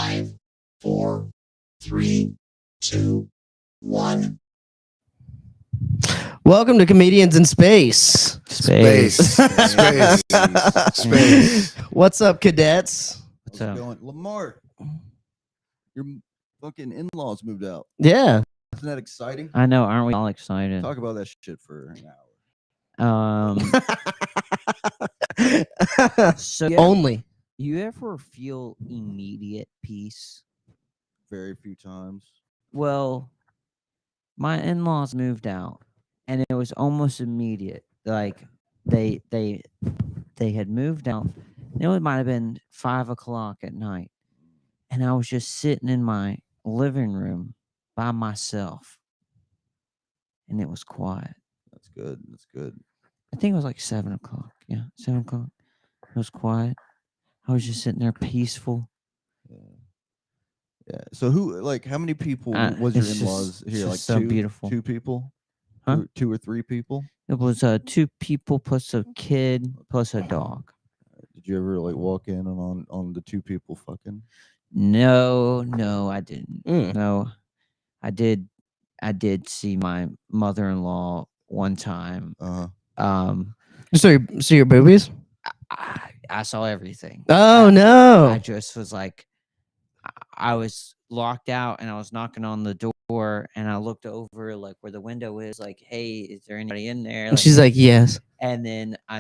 5, 4, 3, 2, 1. Welcome to Comedians in Space. Space. What's up, cadets? How's it going? Lamar, your fucking in-laws moved out. Yeah. Isn't that exciting? I know, aren't we all excited? Talk about that shit for an hour. So Only. you ever feel immediate peace? Very few times. Well, my in-laws moved out, and it was almost immediate. Like they had moved out. It might have been 5 o'clock at night, and I was just sitting in my living room by myself, and it was quiet. That's good. That's good. I think it was like 7 o'clock. Yeah, 7 o'clock. It was quiet. I was just sitting there peaceful. Yeah. So how many people was your in-laws here? Like so two, beautiful. 2 people? Huh? Two or 3 people? It was 2 people plus a kid plus a dog. Did you ever walk in on the 2 people fucking? No, I didn't. Mm. No, I did see my mother-in-law one time. So your boobies? I saw everything. Oh, no. I just was like, I was locked out and I was knocking on the door and I looked over like where the window is, like, hey, is there anybody in there? And she's like, yes. And then I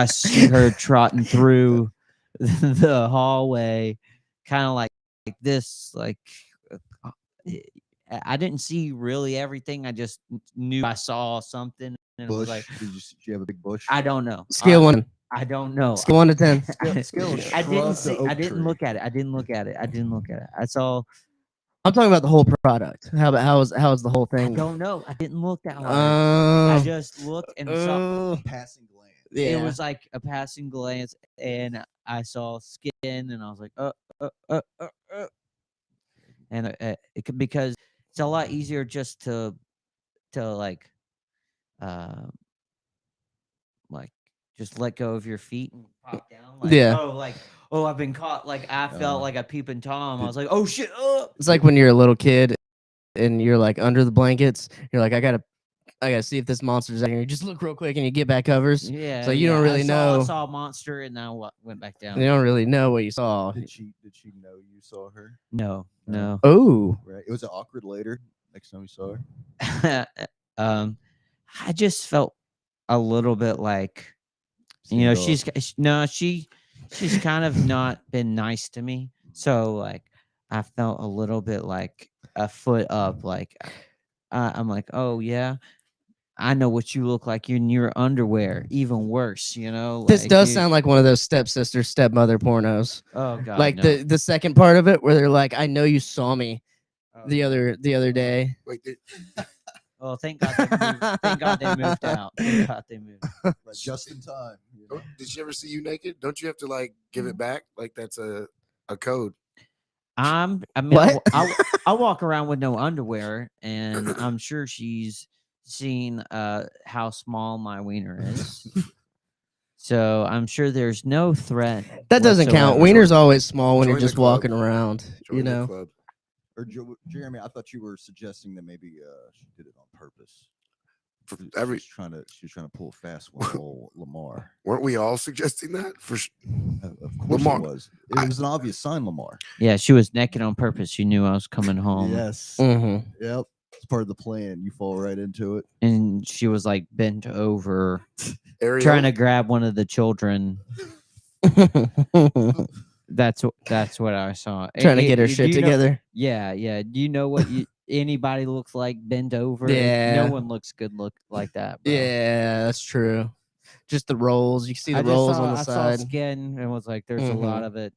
see her trotting through the hallway, kind of like this. Like, I didn't see really everything. I just knew I saw something. And Bush? it was like, Did you have a big bush? I don't know. Scale 1. I don't know. Scale 1 to 10. I didn't see. I didn't look at it. I didn't look at it. I saw. I'm talking about the whole product. How was the whole I thing? don't know. I didn't look that hard. I Oh. just looked and saw. Passing glance. Yeah. It was like a passing glance, and I saw skin, and I was like, and because it's a lot easier just to just let go of your feet and pop down. Like, Yeah. I've been caught. Like I felt like a peeping Tom. I was like, oh shit. It's like when you're a little kid and you're like under the blankets. You're like, I gotta see if this monster's out here. You just look real quick and you get back covers. Yeah. So you don't really know. I saw a monster and I went back down. You don't really know what you saw. Did she know you saw her? No. Oh. Right. It was awkward later. Next time you saw her. I just felt a little bit like, she's kind of not been nice to me. So like, I felt a little bit like a foot up. Like, I'm like, oh yeah, I know what you look like in your underwear. Even worse, This does sound like one of those stepsister, stepmother pornos. Oh god, like no. the second part of it where they're like, I know you saw me the other day. Wait, oh, thank God they moved. Thank God they moved out. Thank God they moved. Just in time. Did she ever see you naked? Don't you have to give it back? Like that's a code. What? I walk around with no underwear, and I'm sure she's seen how small my wiener is. So I'm sure there's no threat. That doesn't count. whatsoever. Wiener's always small when Join you're just the club. walking around. Join the club. Or Jeremy, I thought you were suggesting that maybe she did it on purpose. For She every, was trying to pull a fast one, old Lamar. weren't we all suggesting that? Of course Lamar. it was. It was an obvious sign, Lamar. Yeah, she was naked on purpose. She knew I was coming home. Yes. Mm-hmm. Yep. It's part of the plan. You fall right into it. And she was like bent over, Ariel, trying to grab one of the children. That's what I saw. Trying to get her Do shit you know- together. Yeah. Do you know what anybody looks like bent over? Yeah. No one looks good like that. Bro. Yeah, that's true. Just the rolls. You see the I just rolls saw, on the I side. saw skin and was like, "There's a lot of it."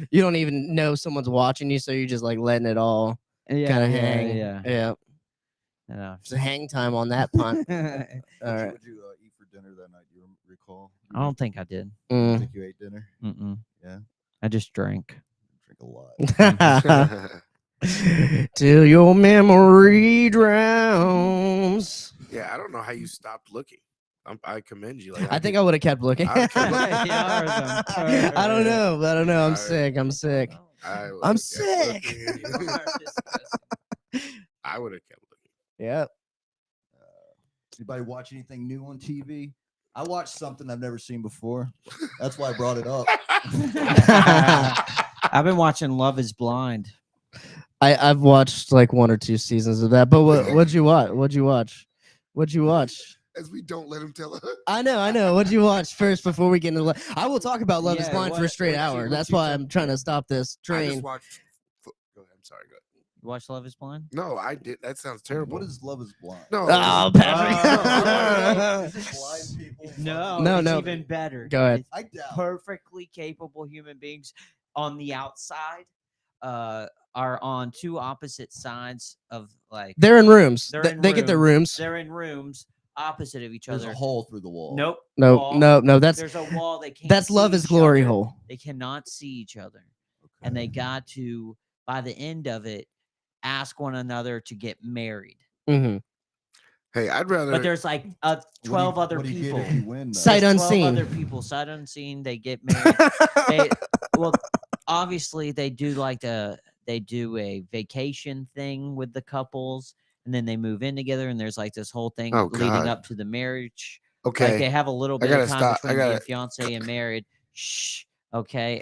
You don't even know someone's watching you, so you're just like letting it all Yeah, kind of hang. Yeah. Yeah. It's a hang time on that punt. All right. What did you eat for dinner that night? Do you recall? I don't think I did. I think you ate dinner. Mm-mm. Yeah. I just drank. Drink a lot. Till your memory drowns. yeah, I don't know how you stopped looking. I commend you. I think I would have kept looking. I would've kept looking. Yeah, I don't know. I'm All right. sick. I'm sick. I I'm would've kept sick. looking. I would have kept looking. Yeah. Anybody watch anything new on TV? I watched something I've never seen before. That's why I brought it up. I've been watching Love Is Blind. I've watched like 1 or 2 seasons of that. But what'd you watch? What'd you watch? What'd you watch? As we don't let him tell us. I know. What'd you watch first before we get into? I will talk about Love Is Yeah, Blind for a what- straight what you- hour. what That's you why took- I'm trying to stop this I train. just watched. Go ahead. I'm sorry. Go ahead. You watch Love Is Blind? No, I did. That sounds terrible. What is Love Is Blind? No. Oh, Patrick. Is it blind people? No, it's no. even better. Go ahead. It's I doubt. perfectly capable human beings on the outside are on two opposite sides of like They're in rooms. They're They, in they get their rooms. they're in rooms opposite of each There's other. a hole through the wall. Nope. No, wall. no. That's There's a wall. They can't. that's see Love Is each Glory other. hole. They cannot see each other, Okay. and they got to by the end of it ask one another to get married. Mm-hmm. Hey, I'd rather. But there's like 12 other what do you people. get if you win, though? Sight There's 12 unseen. other people, sight unseen. They get married. they, well, obviously they do they do a vacation thing with the couples, and then they move in together, and there's like this whole thing Oh, leading God. up to the marriage. okay. Like they have a little I bit gotta of time stop. I between being gotta- fiance and married. Shh. Okay.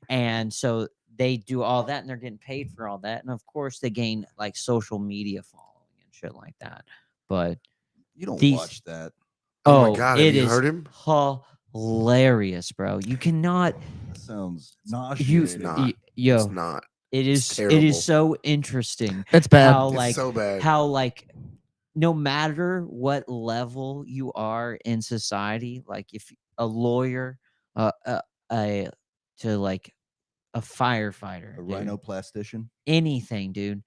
And so they do all that, and they're getting paid for all that, and of course they gain like social media following and shit like that. But You don't these- watch that. Oh my God, have it you is heard him? hilarious, bro. You cannot. That sounds You, nauseating. not. y- yo, It's not. it is. It terrible. is so interesting It's bad. how It's like so bad. how like no matter what level you are in society, like if a lawyer, a to like a firefighter, A dude, rhinoplastician. anything, dude.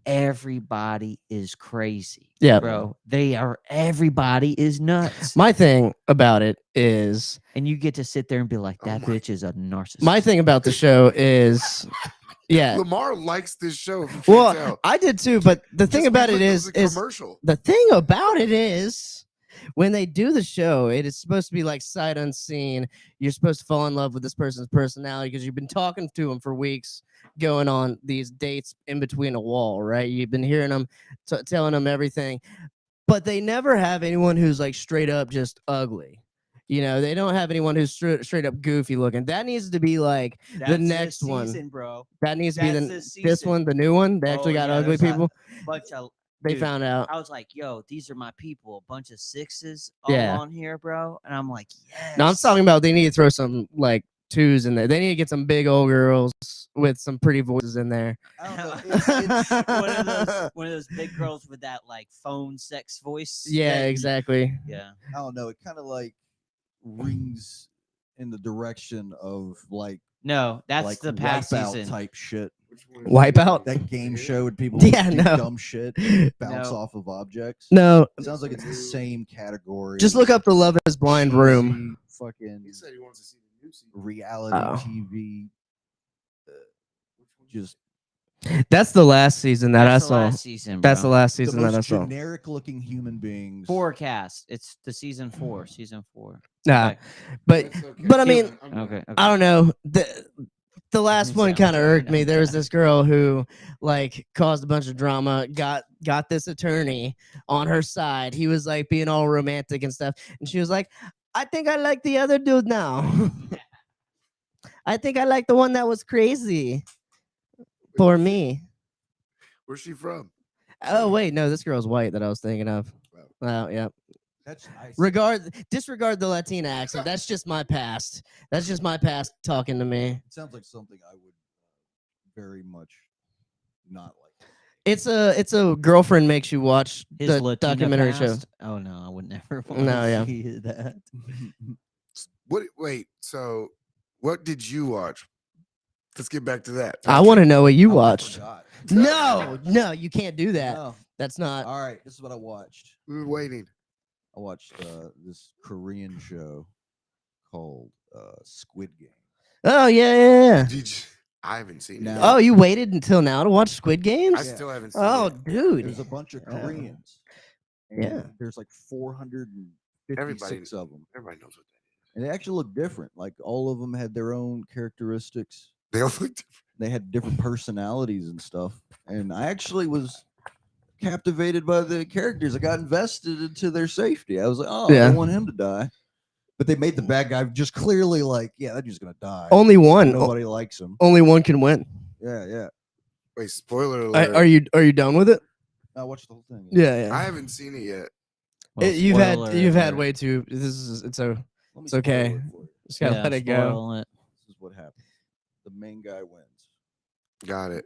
Everybody is crazy. Yeah. bro. Everybody is nuts. My thing about it is And you get to sit there and be like, Oh that my- bitch is a narcissist. my thing about the show is, yeah. Lamar likes this show. If you can't Well, tell. I did too, but the thing Just about it because is a commercial. the thing about it is when they do the show, it is supposed to be like sight unseen. You're supposed to fall in love with this person's personality because you've been talking to them for weeks, going on these dates in between a wall, right? You've been hearing them, telling them everything, but they never have anyone who's like straight up just ugly. You know, they don't have anyone who's straight up goofy looking. That needs to be like That's next this one. season, bro. that needs to be That's the this this season. one, the new one. They actually Oh, got yeah, ugly there's a people. Bunch of They dude, found out. I was like, yo, these are my people. A bunch of sixes Yeah. all on here, bro. And I'm like, yes. No, I'm talking about they need to throw some like twos in there. They need to get some big old girls with some pretty voices in there. I don't know. It's one of those big girls with that like phone sex voice. Yeah, that- exactly. Yeah. I don't know. It kind of like rings in the direction of like No, that's like the past Wipeout season. type shit. Which one? Wipeout? That game show with people Yeah, do no. dumb shit, bounce No. off of objects. No, It sounds like it's the same category. just look up the Love Is Blind room. cheesy Fucking He said he wants to see the new season. reality Oh. TV. Just That's the last season that That's I the saw. last season, That's the bro. last the season that I most saw. generic looking human beings. Forecast. It's the season 4. Season 4. Nah, Okay. but That's okay. but I mean, I'm Okay. good. I don't know. The last Sounds one kind of right, irked me. I'm There was done. this girl who like caused a bunch of drama, got this attorney on her side. He was like being all romantic and stuff. And she was like, I think I like the other dude now. I think I like the one that was crazy for me. Where's she from? Oh wait, no, this girl's white that I was thinking of. Wow. Oh yeah. That's nice. Disregard the Latina accent. That's just my past. That's just my past talking to me. It sounds like something I would very much not like. It's a girlfriend makes you watch His the Latina documentary show. past? Oh no, I would never want No, to yeah. see that. What? Wait. So, what did you watch? Let's get back to that. I want to know what you Oh, I watched. forgot. No, you can't do that. No. That's not. All right, this is what I watched. We were waiting. I watched this Korean show called Squid Game. Oh yeah. Did you? I haven't seen No. it. Oh, you waited until now to watch Squid Games? I Yeah. still haven't seen Oh, it. dude. There's a bunch of Yeah. Koreans. Yeah. and there's like 456 Everybody- of them. Everybody knows what that is. And they actually looked different. Like all of them had their own characteristics. They all looked They had different personalities and stuff. And I actually was captivated by the characters. I got invested into their safety. I was like, oh, I Yeah. don't want him to die. But they made the bad guy just clearly like, yeah, that dude's gonna die. Only one. Nobody likes him. Only one can win. Yeah, yeah. Wait, spoiler alert. Are you done with it? I watched the whole thing. Yeah, I yeah. haven't seen it yet. Well, You've spoiler had alert. way too. It's Let me it's okay. spoil it for you. just gotta Yeah, let it go. spoil it. This is what happened. The main guy wins. Got it.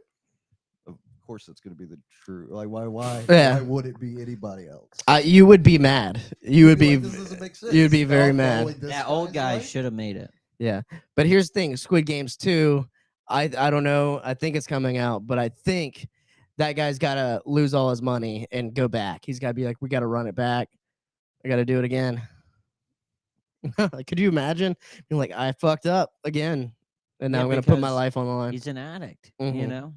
Of course, that's gonna be the true. Like, why? Yeah. Why would it be anybody else? You would be mad. You would be. Like, this doesn't make sense. you'd be They're all very mad. following this That old guy's guy life? should have made it. Yeah, but here's the thing: Squid Games 2. I don't know. I think it's coming out, but I think that guy's got to lose all his money and go back. He's got to be like, we got to run it back. I got to do it again. Could you imagine being like, I fucked up again, and now Yeah, I'm gonna put my because life on the line? He's an addict, you Mhm. know?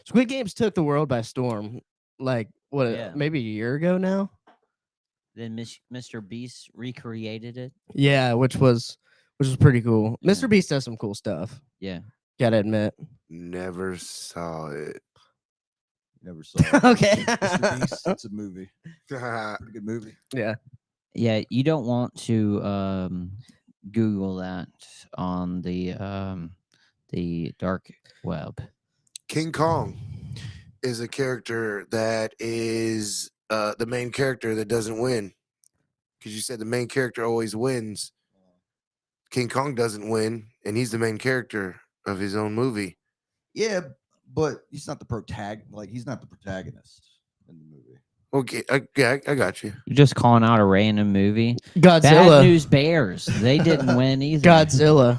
Squid Games took the world by storm. Like what? Yeah. Maybe a year ago now. Then Mr. Beast recreated it. Yeah, which was pretty cool. Yeah. Mr. Beast does some cool stuff. Yeah. Gotta admit. Never saw it. Never saw. It. Okay. Mr. Beast, it's a movie. Pretty good movie. Yeah. Yeah, you don't want to Google that on the dark web. King Kong is a character that is the main character that doesn't win. Because you said the main character always wins. King Kong doesn't win, and he's the main character of his own movie. Yeah, but he's not the protagonist. Like he's not the protagonist in the movie. Okay, I got you. You're just calling out a random movie. Godzilla. Bad News Bears. They didn't win either. Godzilla.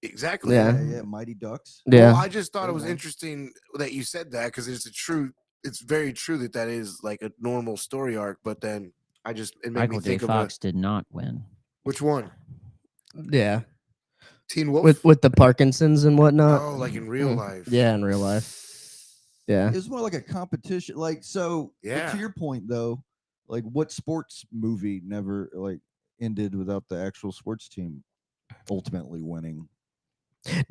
Exactly. Yeah. Yeah. Mighty Ducks. Yeah. Well, I just thought it was Okay. interesting that you said that because it's very true that is like a normal story arc. But then it made Michael me J. think of Fox did not win. which one? Yeah. Teen Wolf. With the Parkinson's and whatnot. Oh, like in real Mm. life. Yeah, in real life. Yeah. It was more like a competition. Like so. But Yeah. to your point though, like what sports movie never like ended without the actual sports team ultimately winning?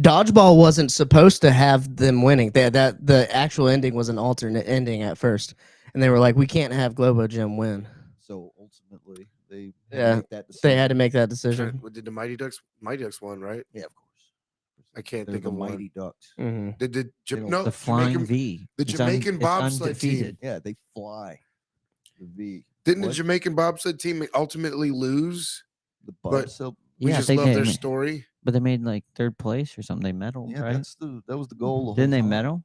Dodgeball wasn't supposed to have them winning. That the actual ending was an alternate ending at first. And they were like, we can't have Globo Gym win. So ultimately, they Yeah, make that They had to decision. make that Trying- decision. What did the Mighty Ducks? Mighty Ducks won, right? Yeah, of course. I can't They're think the of one. Mighty Ducks. Hmm. Did They don't- no The Flying Jamaican, V. the It's Jamaican it's bobsled team. undefeated. Yeah, they fly. The V. didn't the What? Jamaican bobsled team ultimately lose? The but- bobsled. We Yeah, just they love did. their story. But they made like third place or something. They medaled, Yeah, right? that was the goal. the Didn't whole they time. medal?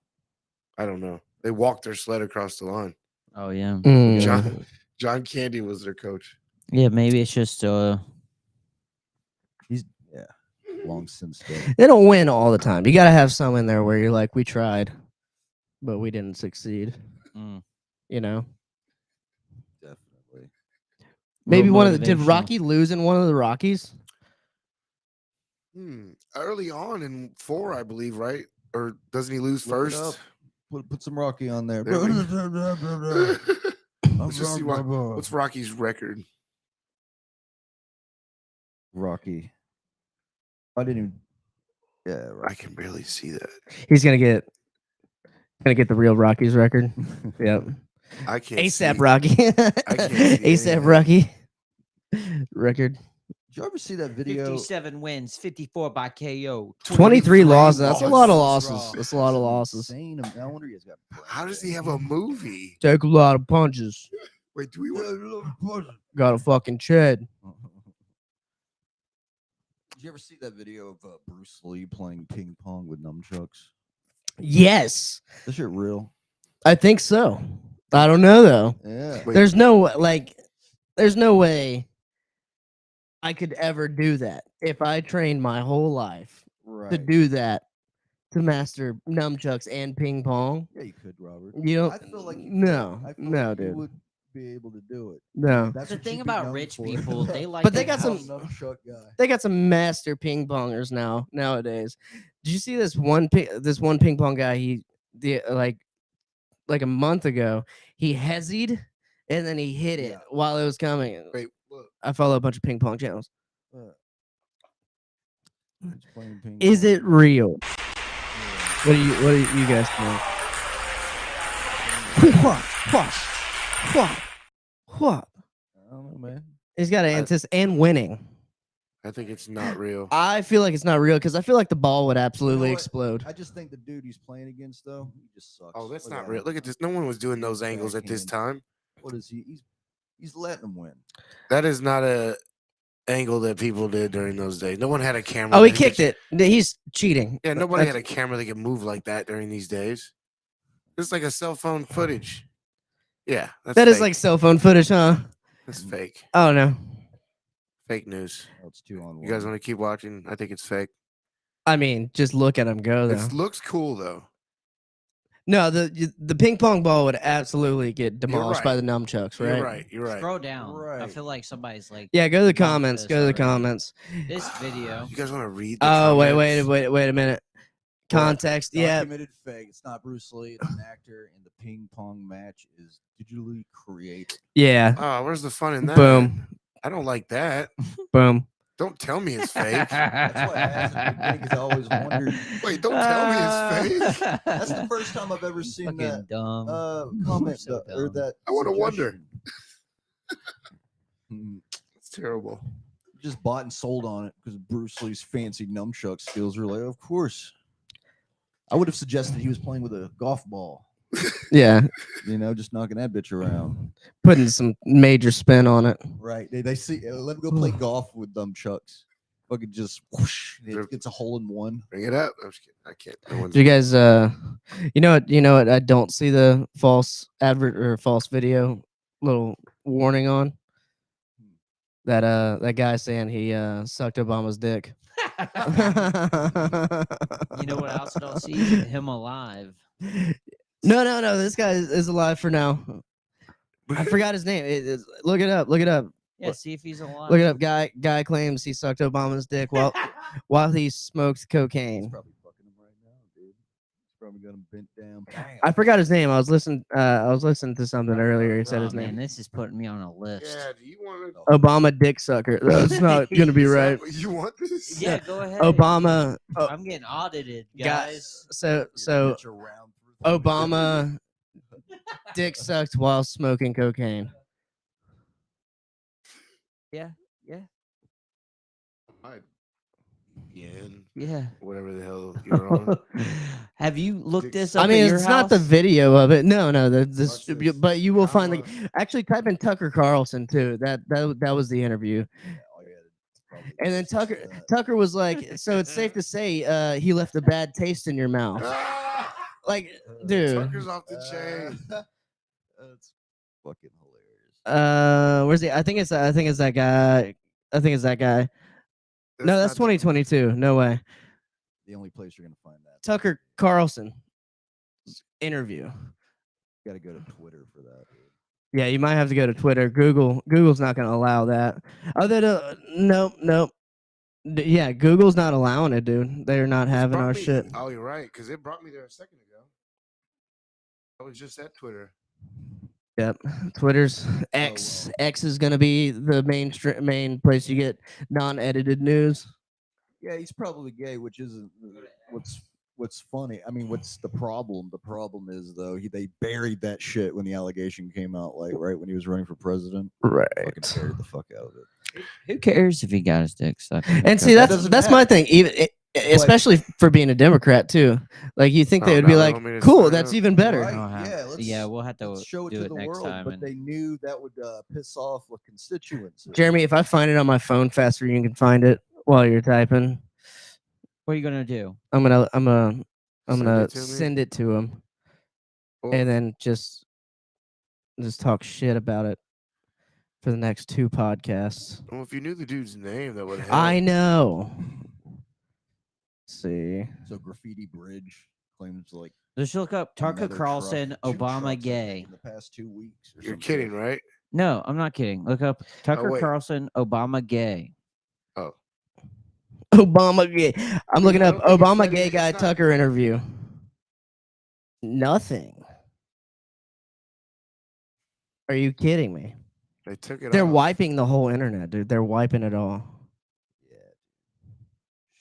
I don't know. They walked their sled across the line. Oh yeah. Mm. John John Candy was their coach. Yeah, maybe it's just He's long since dead. They don't win all the time. You got to have some in there where you're like, we tried, but we didn't succeed. mm, You know, Definitely. maybe little one of the, did motivational. Rocky lose in one of the Rockies? Early on in 4, I believe, right? Or doesn't he lose Look it first? Put some Rocky on there. There we Let's just see what's Rocky's record. Rocky. I didn't even. Yeah, I Rocky. can barely see that. He's gonna get the real Rockies record. Yep. I can't. ASAP see. Rocky. can't see ASAP anything. Rocky record. Did you ever see that video? 57 wins, 54 by KO. 23 losses. That's a lot of losses. losses. That's a lot of losses. Insane. I wonder he's got. How does he have a movie? Take a lot of punches. Wait, do we want? Got a fucking ched. Did you ever see that video of Bruce Lee playing ping pong with nunchucks? Yes, This shit real? I think so. I don't know though. Yeah. Wait, There's no way I could ever do that if I trained my whole life to Right. do that, to master nunchucks and ping pong. Yeah, you could, Robert. You don't. I feel like you could. no, I feel no, like you dude, would be able to do it. no. That's The what thing you'd be about known rich for. people, they like But they to got have- some- nunchuck guy. They got some master ping pongers nowadays. Did you see this one ping pong guy? Like a month ago, he hezzied and then he hit it Yeah. while it was coming. wait, look. I follow a bunch of ping pong channels. He's playing ping Is pong. it real? Yeah. What do you guys think? What? What? What? What? I don't know, man. He's got an and winning. I think it's not real. I feel like it's not real because I feel like the ball would absolutely what? explode. I just think the dude he's playing against, though, he just sucks. Oh, that's Look not at real. him. Look at this. No one was doing those Big angles at this backhand. time. What is he? He's letting him win. That is not a angle that people did during those days. No one had a camera. Oh, he that could- kicked it. He's cheating. Yeah, nobody had That's- a camera that could move like that during these days. It's like a cell phone footage. Yeah, that's That is fake. like cell phone footage, huh? That's fake. Oh no. Fake news. Oh, it's 2-on-1. You guys want to keep watching? I think it's fake. I mean, just look at him go though. It looks cool though. No, the ping pong ball would absolutely get demolished by right. the nunchucks, right? You're right. You're right. Scroll down. I Right. feel like somebody's like Yeah, go to the bumped comments. this Go to the already. comments. This video. You guys want to read? The Oh, comments? wait a minute. Context. Yeah. Documented fake. It's not Bruce Lee. It's an actor, and the ping pong match is digitally created. Yeah. Oh, where's the fun in that? Boom. I don't like that. Boom. Don't tell me it's fake. That's why I asked at the beginning because I always wondered. Wait, don't tell me it's fake. That's the first time I've ever seen Fucking that dumb. comment So or dumb. that. I wanna wonder. suggestion. It's terrible. Just bought and sold on it because Bruce Lee's fancy nunchuck skills were like, of course. I would have suggested he was playing with a golf ball, Yeah. just knocking that bitch around. Putting some major spin on it. Right. They see, let him go play golf with nunchucks. Fucking just whoosh, it gets a hole in one. Bring it up. I'm just kidding. I can't. No one's- Do you guys you know what I don't see the false advert or false video little warning on? That guy saying he sucked Obama's dick. You know what else I don't see? Him alive. No. This guy is alive for now. I forgot his name. Look it up. Look it up. Yeah, see if he's alive. Look it up. Guy claims he sucked Obama's dick while he smoked He's cocaine. probably fucking him right now, dude. He's probably got him bent down. I forgot his name. I was listening to something earlier. He said Oh, his man, name. this is putting me on a list. Yeah. Do you want to? Obama dick sucker. That's not gonna be right. You want this? Yeah, go ahead. Obama. I'm getting audited, guys. So Bitch around through the- Obama dick sucked while smoking cocaine. Yeah. Yeah. Yeah. Whatever the hell you're on. Have you looked Dick this suck- up? I mean, at your it's not the house? video of it. No. This, Watch this. but you will find the. Download. Actually, type in Tucker Carlson too. That was the interview. Oh, yeah, it's probably And then just Tucker that. Tucker was like, so it's safe to say he left a bad taste in your mouth. Ah! Like, dude. Tucker's off the chain. That's fucking hilarious. Where's he? I think it's that guy. No, that's not the- 2022. No way. The only place you're gonna find that. Tucker Carlson interview. You gotta go to Twitter for that. Dude. Yeah, you might have to go to Twitter. Google's not going to allow that. Nope. Yeah, Google's not allowing it, dude. They're not It's having brought our me- shit. Oh, you're right, because it brought me there a second ago. I was just at Twitter. Yep. Twitter's X. X is going to be the main place you get non-edited news. Yeah, he's probably gay, which isn't what's funny. I mean, what's the problem? The problem is though they buried that shit when the allegation came out, like right when he was running for president. Right. Fucking buried the fuck out of it. Who cares if he got his dick sucked? And see, That that's doesn't that's my matter. thing. Even especially for being a Democrat too. Like you think Oh, they would now be they like, want me to cool, sign that's up. even better. Right. I'll have- Yeah, let's- yeah, we'll have to Let's show it do to it the next world, time. but and- they knew that would piss off with constituents. Jeremy, if I find it on my phone faster, you can find it while you're typing. What are you gonna do? I'm gonna Send it to me? send it to him Oh, and then just talk shit about it for the next 2 podcasts. well, if you knew the dude's name, that would help. I know. See. So Graffiti Bridge claims like Just look up Tucker another Carlson, truck, 2 Obama trucks gay. in the past 2 weeks. Or You're some kidding, shit. right? No, I'm not kidding. Look up Tucker wait. Carlson, Obama gay. Oh, Obama gay. I'm looking I up don't think Obama it's gay any- guy it's not- Tucker interview. Nothing. Are you kidding me? they took it. They're off. wiping the whole internet, dude. They're wiping it all.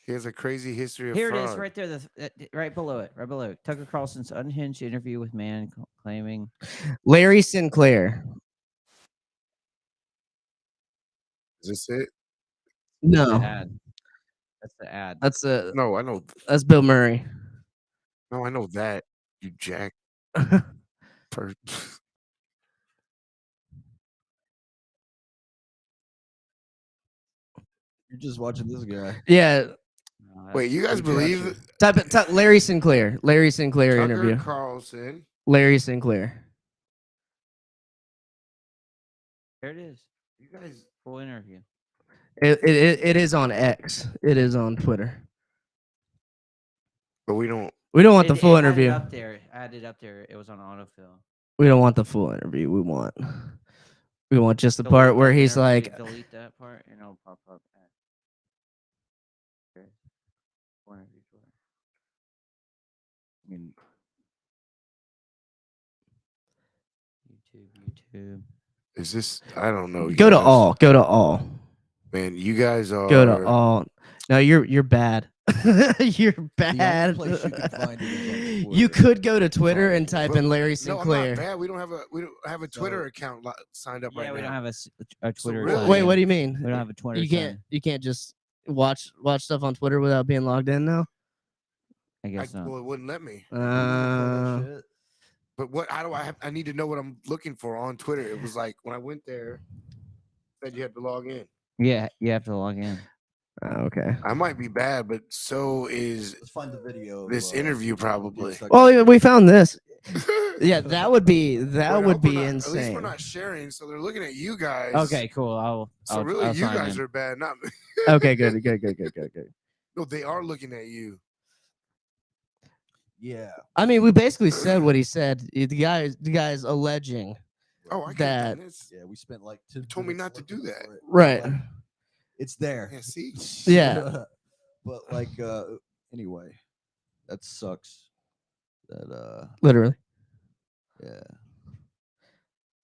He has a crazy history of Here fraud. it is, right there, right below it, right below it. Tucker Carlson's unhinged interview with man claiming Larry Sinclair. Is this it? No, the ad. That's the ad. No, I know. that's Bill Murray. No, I know that. You jack. Per- You're just watching this guy. Yeah, No, Wait, you guys Retraction. believe type Larry Sinclair. Larry Sinclair Tucker interview. Carlson? Larry Sinclair. There it is. You guys, Full interview. It is on X. It is on Twitter. but we don't. We don't want the It full had it interview. up there. I had it up there. It was on autofill. We don't want the full interview. We want just the Delete part where that he's interview, like, delete that part, and it'll pop up. Okay. Full interview Twitter. I mean, YouTube. Is this? I don't know. you go to guys. all. Go to all. Man, you guys are. Go to all. No, you're bad. You're only bad. place you can find it is on You Twitter. could go to Twitter and type But- in Larry No, I'm Sinclair. not bad. We don't have a Twitter So- account signed up Yeah, right we now. don't have a Twitter. really- sign Wait, in. what do you mean? We don't have a Twitter. You sign. can't just watch stuff on Twitter without being logged in now. I guess not. Well, it wouldn't let me. Uh, But what? How do I have? I need to know what I'm looking for on Twitter. It was like when I went there, it said you had to log in. Yeah, you have to log in. okay. I might be bad, but so is Let's find the video. of, this interview probably. Tucker- Well, yeah, we found this. Yeah, that would be Wait, I hope we're be not- At least we're insane. not sharing, so they're looking at you guys. Okay, cool. So I'll really, I'll you sign guys in. are bad, not me. Okay, good. No, they are looking at you. Yeah. I mean, we basically said what he said. The guy's alleging. Oh, I That- can't. It's, Yeah, we spent like 2 told me minutes not to do looking that. for it. Right. Like, it's there. yeah, see. Yeah. But like anyway, that sucks. That Literally. yeah.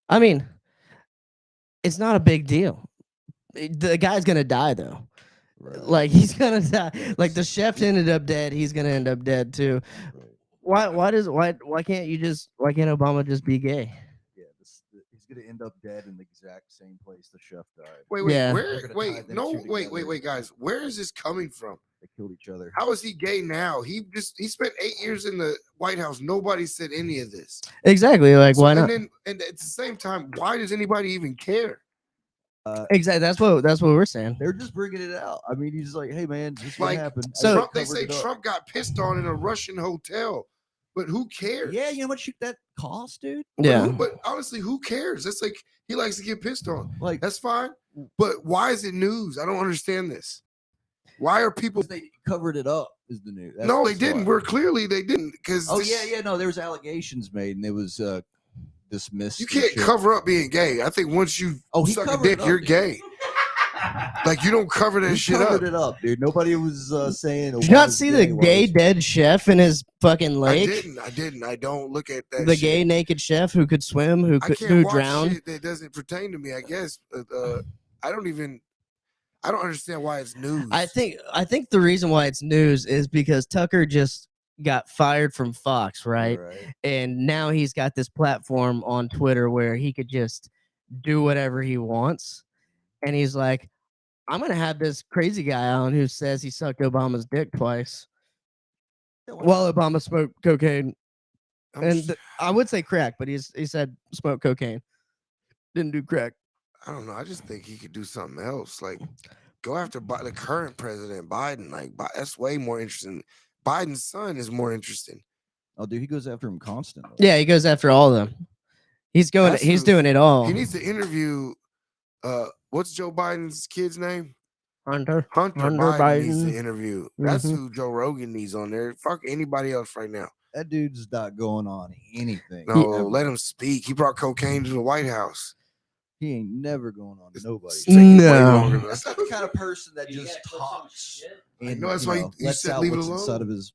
I mean, it's not a big deal. The guy's gonna die though. Right. Like he's gonna die. Like the chef ended up dead. He's gonna end up dead too. Right. Why can't Obama just be gay? Yeah, he's gonna end up dead in the exact same place the chef died. Wait, Yeah. where? They're gonna tie Wait, them no, two together. wait, guys. Where is this coming from? They killed each other. How is he gay now? He spent 8 years in the White House. Nobody said any of this. Exactly. Like So- why not? And at the same time, why does anybody even care? Exactly. That's what we're saying. They're just bringing it out. I mean, he's like, "Hey, man, this is what Like, happened." I So- Trump, they covered say it up. Trump got pissed on in a Russian hotel, but who cares? Yeah, you know how much that cost, dude? Yeah. But honestly, who cares? That's like he likes to get pissed on. Like, That's fine. But why is it news? I don't understand this. Why are people? because they covered it up. Is the news? No, they didn't. We're clearly they didn't because Oh yeah. No, there was allegations made, and it was dismissed. you and can't shit. cover up being gay. I think once you Oh, he suck a covered it dick, up, you're dude. gay. Like you don't cover that He shit up. covered it up, dude. Nobody was saying. Did you not Obama's see the gay while dead chef in his fucking I lake? didn't. I don't look at that. The shit. gay naked chef who could swim, who I could can't who watch drowned. shit that doesn't pertain to me. I guess. I don't understand why it's news. I think the reason why it's news is because Tucker just got fired from Fox, right? And now he's got this platform on Twitter where he could just do whatever he wants. And he's like, I'm gonna have this crazy guy on who says he sucked Obama's dick twice while Obama smoked cocaine. I'm And s- I would say crack, but he said smoke cocaine. Didn't do crack. I don't know. I just think he could do something else. Like go after the current president, Biden. Like that's way more interesting. Biden's son is more interesting. Oh, dude, he goes after him constantly. Yeah, he goes after all of them. He's That's he's who- doing it all. He needs to interview. What's Joe Biden's kid's name? Hunter. Hunter Hunter Biden needs Biden. to interview. That's Mhm. who Joe Rogan needs on there. Fuck anybody else right now. That dude's not going on anything. No, ever. let him speak. He brought cocaine to the White House. He ain't never going on nobody. It's taking way No. longer than That's that. not the kind of person that just talks. And, know, that's why you lets said out leave it what's inside alone. of his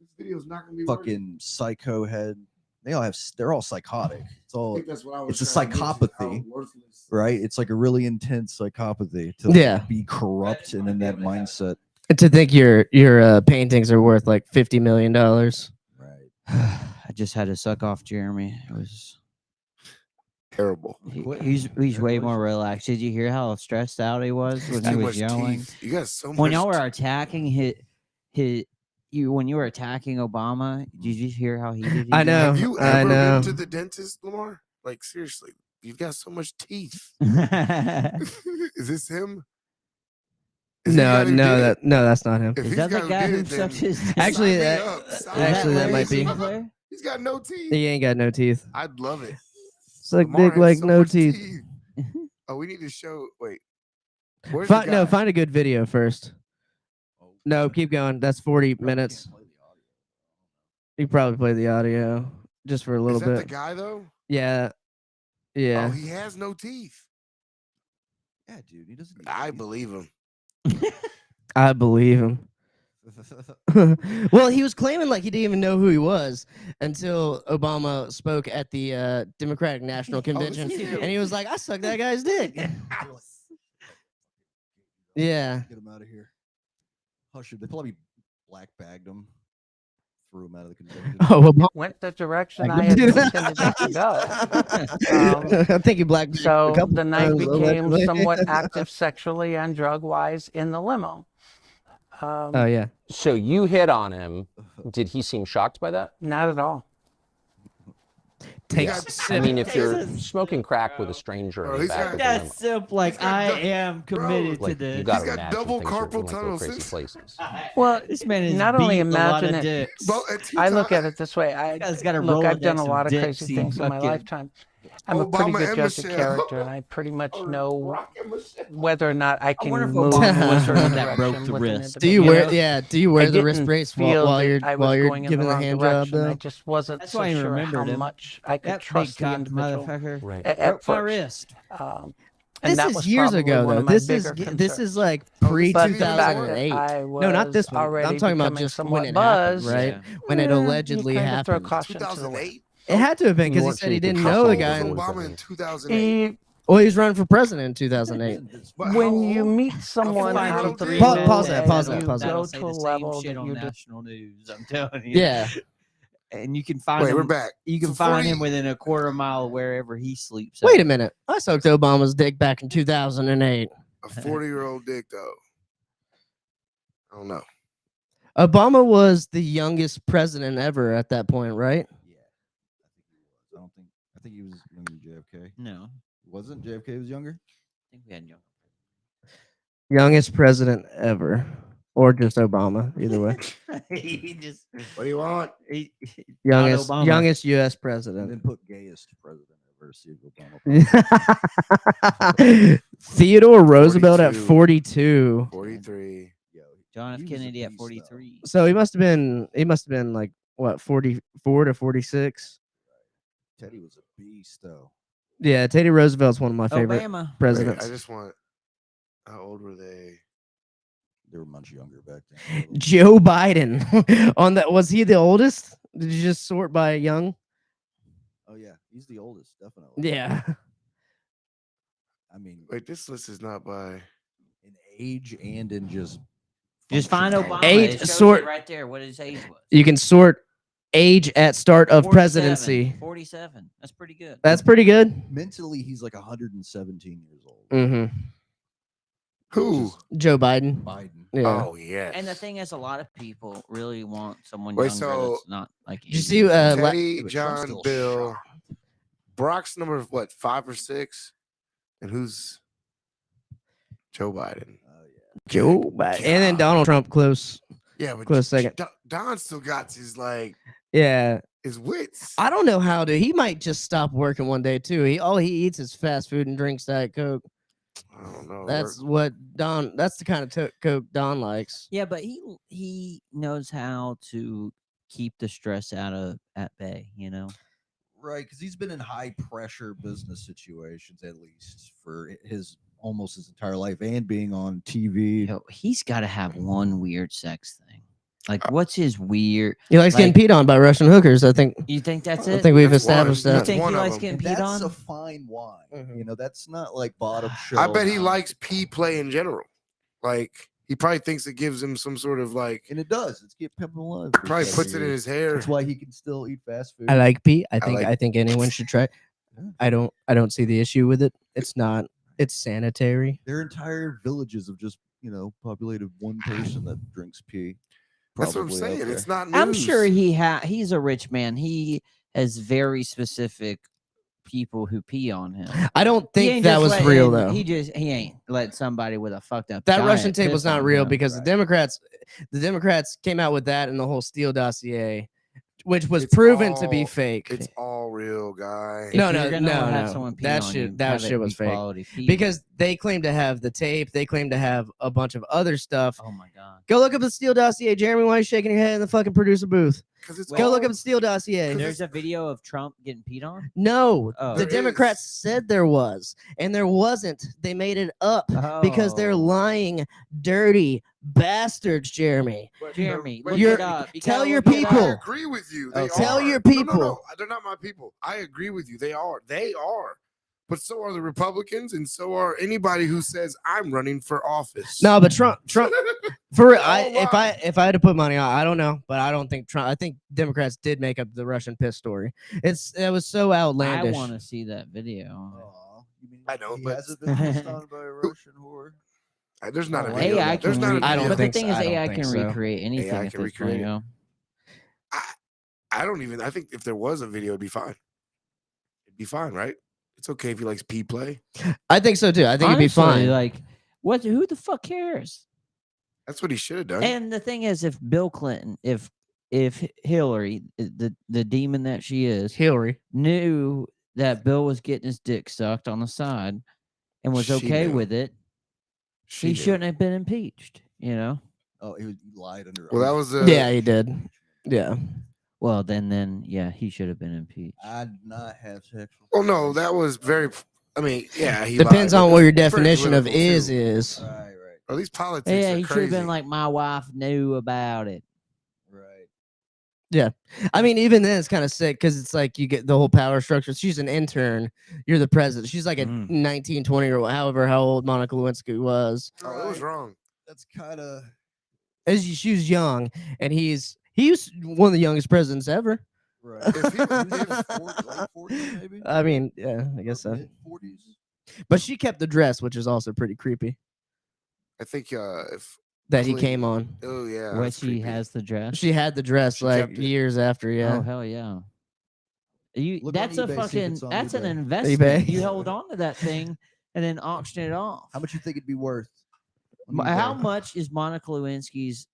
This video's not gonna be working. fucking psycho head. They're all psychotic. It's I all think that's what I was it's a trying to mention, how psychopathy. worthless- right. It's like a really intense psychopathy to Yeah. be corrupt and in that mindset. To think your paintings are worth like $50 million. Right. I just had to suck off Jeremy. It was Terrible. he's way more relaxed. Did you hear how stressed out he was when he Too was much yelling? teeth. You got so much. When y'all were attacking when you were attacking Obama, did you hear how heated he I know. Have you I ever know. been to the dentist, Lamar? Like seriously, you've got so much teeth. was? Is this him? Is he the No, guy who did it? that's not him. If Is he's that the who guy did who it, then sucks his dick? Actually, sign me that- up. Sign actually, me that up. might be. He's got no teeth. He ain't got no teeth. I'd love it. Suck Lamar dick has like so no much teeth. Oh, we need to show. Wait. Where's the Find, guy? no, find a good video first. Oh, No, keep going. That's 40 probably can't minutes. play the audio. You probably play the audio just for a little Is that the bit. guy though? Yeah. Yeah. Oh, he has no teeth. Yeah, dude, he doesn't. need I teeth. believe him. I believe him. Well, he was claiming like he didn't even know who he was until Obama spoke at the Democratic National Convention, is him. and he was like, "I sucked that guy's dick." Yeah. Get him out of here. Hush it. They probably black bagged him, threw him out of the convention. Oh, Obama. Went the direction I had intended it to go. I think he blacked. So a couple the night times, became allegedly. somewhat active sexually and drug-wise in the limo. Oh yeah. So you hit on him. Did he seem shocked by that? Not at all. Take got- I mean, if you're smoking crack with a stranger Bro, in the he's back got- of the That's limo, simple. Like He's got I dou- am committed to like, this. you got to got imagine double things are carpal going to go tunnel crazy syndrome. places. Well, This man is not only beat a lot imagine of it, dicks. Bro, and I look T-Time- at it this way. guy's got a Look, I've Rolodex done a of lot of dicks crazy he things in my fucking- lifetime. I'm a pretty Obama good and judge of Michelle. character, and I pretty much know whether or not I can wonder if move Obama in a was the certain one that broke direction the with an wrist. Do you individual. wear? know? Yeah. Do you wear I the wrist didn't brace feel while that you're I was going in giving the wrong hand job direction. I though? just wasn't That's so why you sure how remembered him. much I could That trust big the cock individual motherfucker. Right. at Broke my first. wrist. And This that is was years probably ago one though. of my This is bigger this is concerns. like Oh, pre But two the fact thousand that eight. I No, not this was one. I'm already talking about becoming just somewhat when it happened, buzzed, right? Yeah. When it you allegedly kind of throw happened. caution to the wind. 2008. It had to have been because he More said he people didn't should know the follow guy. the Was rules. Obama in 2008. He- Well, he was running for president in 2008. But how when you old? meet someone find out out of the too. blue Pause that, and pause that, you pause that. go Say to a the same level shit that on you do. national news. I'm telling you. Yeah. And you can find Wait, him. we're back. You can So find 40 him within a quarter mile of wherever he sleeps. Wait a at. minute. I sucked Obama's dick back in 2008. A 40-year-old dick though. I don't know. Obama was the youngest president ever at that point, right? Yeah, I think he was. I think he was younger than JFK. No, Wasn't JFK was younger? I think we had young. Youngest president ever. Or just Obama, either way. he just What do you want? Youngest Obama. youngest US And president. then put gayest president ever. See if Obama. Theodore Roosevelt at 42. 42. 43. Yo, John F. he was a Kennedy at beast, though. 43. So he must have been like what, 44 to 46? Teddy was a beast, though. Yeah, Teddy Roosevelt's one of my favorite Obama. Wait, presidents. I just want. How old were they? They were much younger back then. Joe Biden. On that, was he the oldest? Did you just sort by young? Oh yeah, he's the oldest, definitely. Yeah. I mean, Wait, this list is not by. in age and in just. Just find functionality. Obama. Age It shows sort- it right there what his age was. You can sort age at start of 47, presidency. 47. That's pretty good. That's pretty good. Mentally, he's like 117 years old. Mm-hmm. Who? Joe Biden. Biden. Yeah. Oh yeah. And the thing is, a lot of people really want someone Wait, younger so- that's not like. Did you 80. see? Teddy, but Trump's John, still Bill. sharp. Brock's number what? 5 or 6, and who's Joe Biden? Oh yeah. Joe Biden. And then Donald Trump close. Yeah, but Close second. Don still got his like Yeah. his wits. I don't know how to. He might just stop working one day too. All he eats is fast food and drinks Diet Coke. I don't know. That's what Don. That's the kind of Coke Don likes. Yeah, but he knows how to keep the stress at bay. You know. Right, because he's been in high pressure business situations at least for his almost his entire life, and being on TV. Yo, he's got to have one weird sex thing. Like, what's his weird? He likes Like- getting peed on by Russian hookers. I think. You think that's I it? think we've That's one. established you that. That's think one he of likes them. getting And peed that's on? a fine wine. Mhm. You know, that's not like bottom I shelf. I bet he likes pee play in general. Like He probably thinks it gives him some sort of like. And it does. It's get pimping alive. Probably puts it in his hair. That's why he can still eat fast food. I like Pete. I like- think anyone should try. I don't see the issue with it. It's not. It's sanitary. There are entire villages of just populated one person that drinks pee. That's what I'm probably out saying. there. It's not. I'm sure news. he's a rich man. He has very specific people who pee on him. I don't He think ain't that just was letting- real though. He ain't let somebody with a fucked up That diet Russian tape was piss not on real him. because the Democrats came out with that and the whole Steele dossier, which was It's proven to be all- fake. It's all real, guy. If No, you're no, gonna no, have no. someone pee That on shit- you, that have it shit be was fake. quality pee. Because they claim to have the tape, they claim to have a bunch of other stuff. oh my god, Go look up the Steele dossier, Jeremy. Why are you shaking your head in the fucking producer booth? Because it's Go look all- up the Steele dossier. 'Cause there's a video of Trump getting peed on. No, Oh. the There Democrats is. said there was, and there wasn't. They made it up because they're Oh. lying, dirty bastards, Jeremy. Jeremy, But look you're- it up. You tell gotta your look it people. I up. agree with you. Oh, They tell are. your No, no, people. no, they're not my people. I agree with you. They are. They are. But so are the Republicans, and so are anybody who says I'm running for office. No, but Trump, for real, Oh, my. if I had to put money on, I don't know, but I don't think Trump. I think Democrats did make up the Russian piss story. It was so I outlandish. want to see that video. Aw, you mean I know, he but- hasn't been pissed on by a Russian whore? There's not a Oh, video. AI There's can. not a Re- video. I don't but think the thing so. is, I don't AI think can so. recreate anything AI at can this point. recreate You it. know? I don't even. I think if there was a video, it'd be fine. It'd be fine, right? It's okay if he likes P play. I think so too. I think it'd be Honestly, fine. Like, what? Who the fuck cares? That's what he should have done. And the thing is, if Bill Clinton, if Hillary, the demon that she is, Hillary. knew that Bill was getting his dick sucked on the side and was She okay knew. with it, he knew. shouldn't have been impeached. You know. Oh, he lied under. Well, that oath. was the. Yeah, he did. Yeah. Well, then, yeah, he should have been impeached. I did not have sexual. Well, no, that was very. I mean, yeah, he Depends lied, but on what your it's very definition of political, is too. is. Right, right, Or these politics Yeah, are he should crazy. have been like, my wife knew about it. right. I mean, even then, it's kind of sick because it's like you get the whole power structure. She's an intern. You're the president. She's like a Mm. 19, 20-year-old, however, how old Monica Lewinsky was. Oh, it was wrong. That's kind of She was young, and he was one of the youngest presidents ever. right. If he- He was if- late 40s, maybe. I mean, yeah, I guess so. Mid-40s. But she kept the dress, which is also pretty creepy I think if. that he Clean. came on. Oh yeah. What that's she creepy. has the dress. She had the dress She like kept it. years after, yeah. Oh hell yeah! You Look on that's a eBay, see if fucking it's on that's an eBay. investment. eBay. You hold on to that thing and then auction it off. How much you think it'd be worth? on How eBay? much is Monica Lewinsky's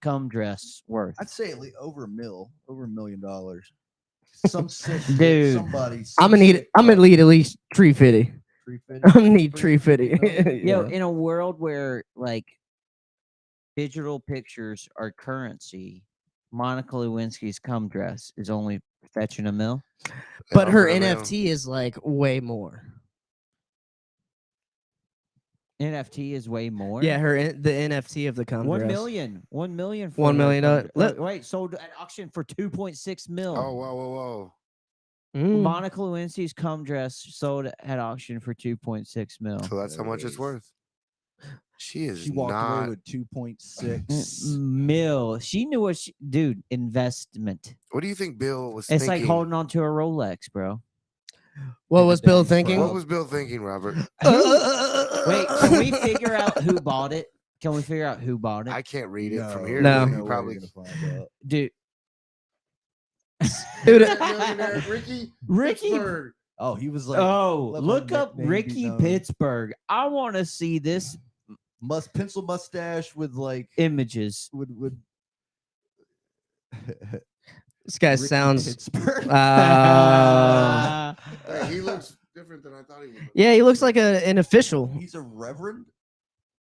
cum dress worth? I'd say at least over $1 million. Some sick shit, Dude. somebody. I'm gonna need at least tree fitty. I'm gonna need tree fitty. Yo, Yeah. in a world where like digital pictures are currency, Monica Lewinsky's cum dress is only fetching $1 million. But Yeah, her I'll put it around. NFT is like way more. NFT is way more. Yeah, the NFT of the cum 1 dress. million. 1 million. $1 million. Wait, sold at auction for 2.6 mil. Oh whoa whoa whoa. Mm. Monica Lewinsky's cum dress sold at auction for 2.6 mil. So that's how much it's Nice. worth. She is She walked not. away with 2.6. Mil. She knew what she, dude, investment. What do you think Bill was It's thinking? like holding on to a Rolex, bro. What Take was it Bill down, thinking? What was Bill thinking, Robert? Wait, can we figure out who bought it? Can we figure out who bought it? I can't read it from here. No. You way you're probably. gonna find out. Dude, Dude, Millionaire Ricky. Ricky. Pittsburgh. Oh, he was like, Oh, let my look up nickname be Ricky known. Pittsburgh. I want to see this pencil mustache with like images. with this guy Ricky sounds. Pittsburgh. Hey, he looks different than I thought he would. look. Yeah, he looks like an official. He's a reverend.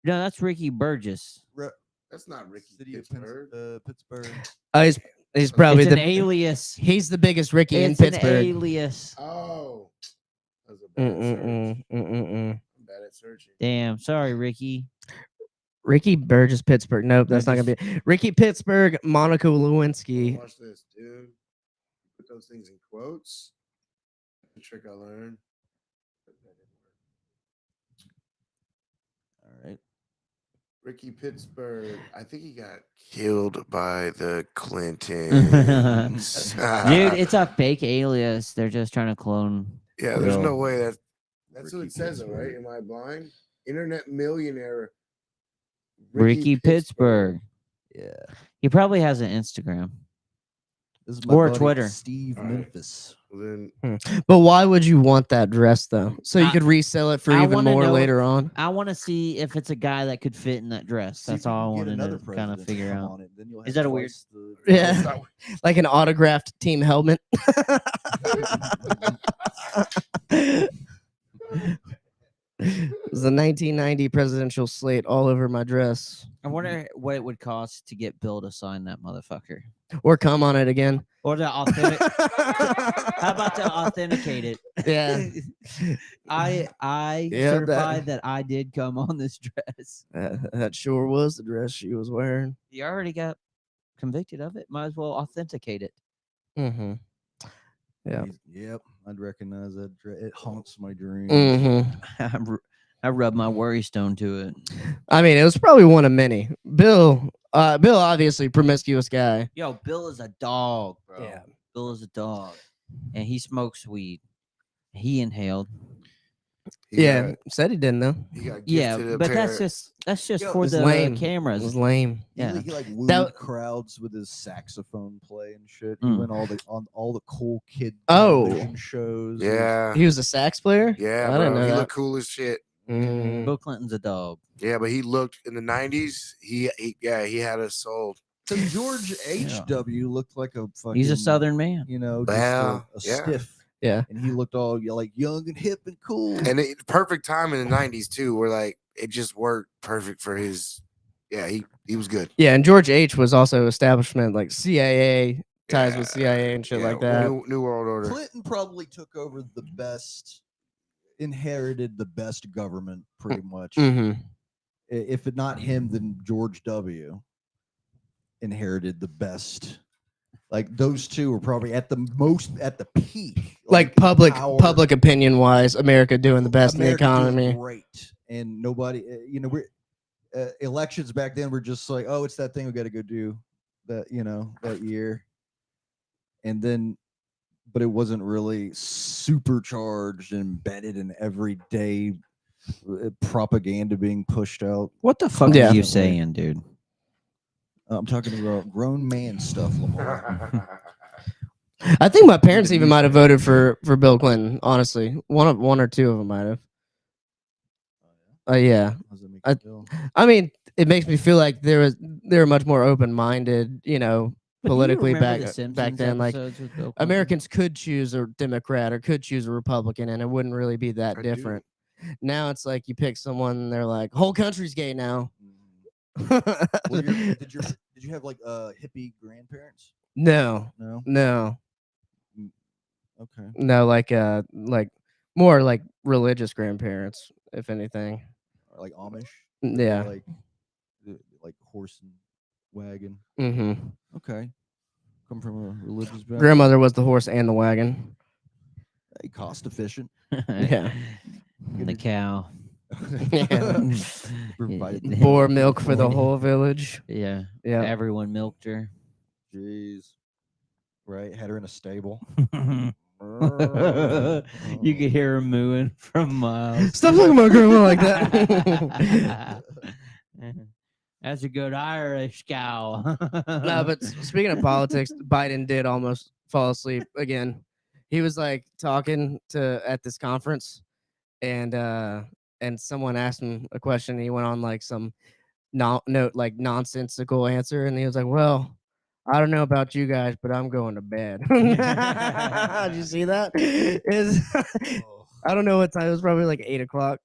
No, that's Ricky Burgess. That's not Ricky City of Pittsburgh. Pittsburgh. He's probably It's an the alias. he's the biggest Ricky in It's an Pittsburgh. alias. Oh. That was a bad search. I'm bad at searching. Damn, sorry, Ricky. Ricky Burgess Pittsburgh. Nope, that's not gonna be Ricky Pittsburgh. Monica Lewinsky. Watch this, dude. Put those things in quotes. The trick I learned. All right. Ricky Pittsburgh. I think he got killed by the Clintons. Dude, it's a fake alias. They're just trying to clone. yeah, there's no real- way that's what Ricky it says, though, right? Pittsburgh. Am I blind? Internet millionaire Ricky Pittsburgh. Yeah. He probably has an Instagram. This is my Or buddy, Twitter. Steve All right. Memphis. Then But why would you want that dress though? So you I- could resell it for I even wanna more know- later on. I want to see if it's a guy that could fit in that dress. See if That's you all I can get wanted another to kind president of to figure come out. on it, then you'll Is have that a weird- twice the- Yeah. Like an autographed team helmet. It was the 1990 presidential slate all over my dress. I wonder what it would cost to get Bill to sign that motherfucker. Or come on it again. Or to authentic. How about to authenticate it? Yeah. I Yeah, certified that I did come on this dress. That sure was the dress she was wearing. You already got convicted of it. Might as well authenticate it. Mm-hmm. Yeah. Yep, I'd recognize that. It haunts my dreams. Mm-hmm. I rubbed my worry stone to it. I mean, it was probably one of many. Bill obviously promiscuous guy. Yo, Bill is a dog, bro. Yeah. Bill is a dog, and he smokes weed. He inhaled. he Yeah. got- Said he didn't though. he got Yeah, gifted a but pair- that's just Yo, for it's the lame. It cameras. was lame. Yeah. He like wooed That- crowds with his saxophone play and shit. He Mm. went on all the cool kid Oh. television shows. Yeah, He was a sax player? yeah, I didn't bro. know He that. looked cool as shit. Mhm. Bill Clinton's a dog. Yeah, but he looked in the '90s. He had us sold. So George H.W. looked like a fucking. He's a Southern man. You know, just Well, a yeah. stiff. Yeah. And he looked all like young and hip and cool. And perfect time in the '90s too, where like it just worked perfect for his. Yeah, he was good. Yeah, and George H was also establishment like CIA ties with Yeah, CIA and shit yeah, like that. New World Order. Clinton probably took over the best, inherited the best government pretty much. Mm-hmm. If it not him, then George W. inherited the best. Like those two were probably at the peak. Like public power. opinion wise, America doing the best America in the doing economy. great, and nobody. We're elections back then were just like, oh, it's that thing we got to go do that that year, and then, but it wasn't really supercharged and embedded in everyday propaganda being pushed out. What the fuck Yeah. are you saying, dude? I'm talking about grown man stuff, Lamar. I think my parents even might have voted for Bill Clinton. Honestly, one or two of them might have. Yeah. How's that make I- you feel? I mean, it makes me feel like they were much more open minded. But do you Politically remember back the back Simpsons then, like episodes with Bill Clinton? Americans could choose a Democrat or could choose a Republican, and it wouldn't really be that I do. different. Now it's like you pick someone, and they're like, whole country's gay now. Well, did you have like hippie grandparents? No, No. no, Okay. no, like more like religious grandparents, if anything. Or like Amish. Yeah. Like horse and wagon. Mm-hmm. Okay. Come from a religious background. Grandmother was the horse and the wagon. Hey, cost efficient. Yeah. The cow. Provide- Bore milk for the whole village. Yeah. Yeah. Everyone milked her. Jeez. Right. Had her in a stable. You could hear her mooing from miles. Stop talking about grandma like that. That's a good Irish cow. No, but speaking of politics, Biden did almost fall asleep again. He was like talking at this conference, and someone asked him a question. And he went on like some nonsensical answer, and he was like, "Well, I don't know about you guys, but I'm going to bed." Did you see that? I don't know what time. It was probably like 8:00.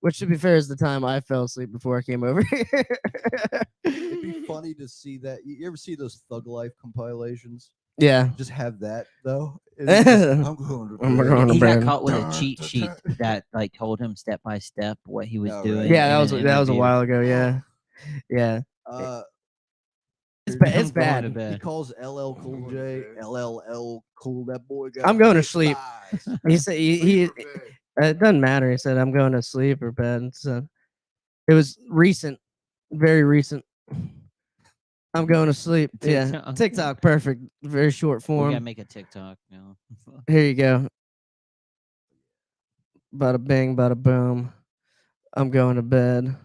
Which, to be fair, is the time I fell asleep before I came over here. It'd be funny to see that. You ever see those Thug Life compilations? Yeah. Just have that though. It's just, I'm going to I'm bed. going to He got bed. caught with a cheat sheet that like told him step by step what he was Oh, right. doing. Yeah, that in was an that was a interview. while ago. Yeah. Yeah. It's It's I'm going to bad. He bed. calls LL Cool J LLL Cool. That boy got. I'm going to big sleep. thighs. He said he it doesn't matter. He said I'm going to sleep or bed. So It was recent, very recent. I'm going to sleep. Yeah, TikTok. TikTok, perfect. Very short We gotta form. make a TikTok now. Here you go. Bada bing, bada boom. I'm going to bed.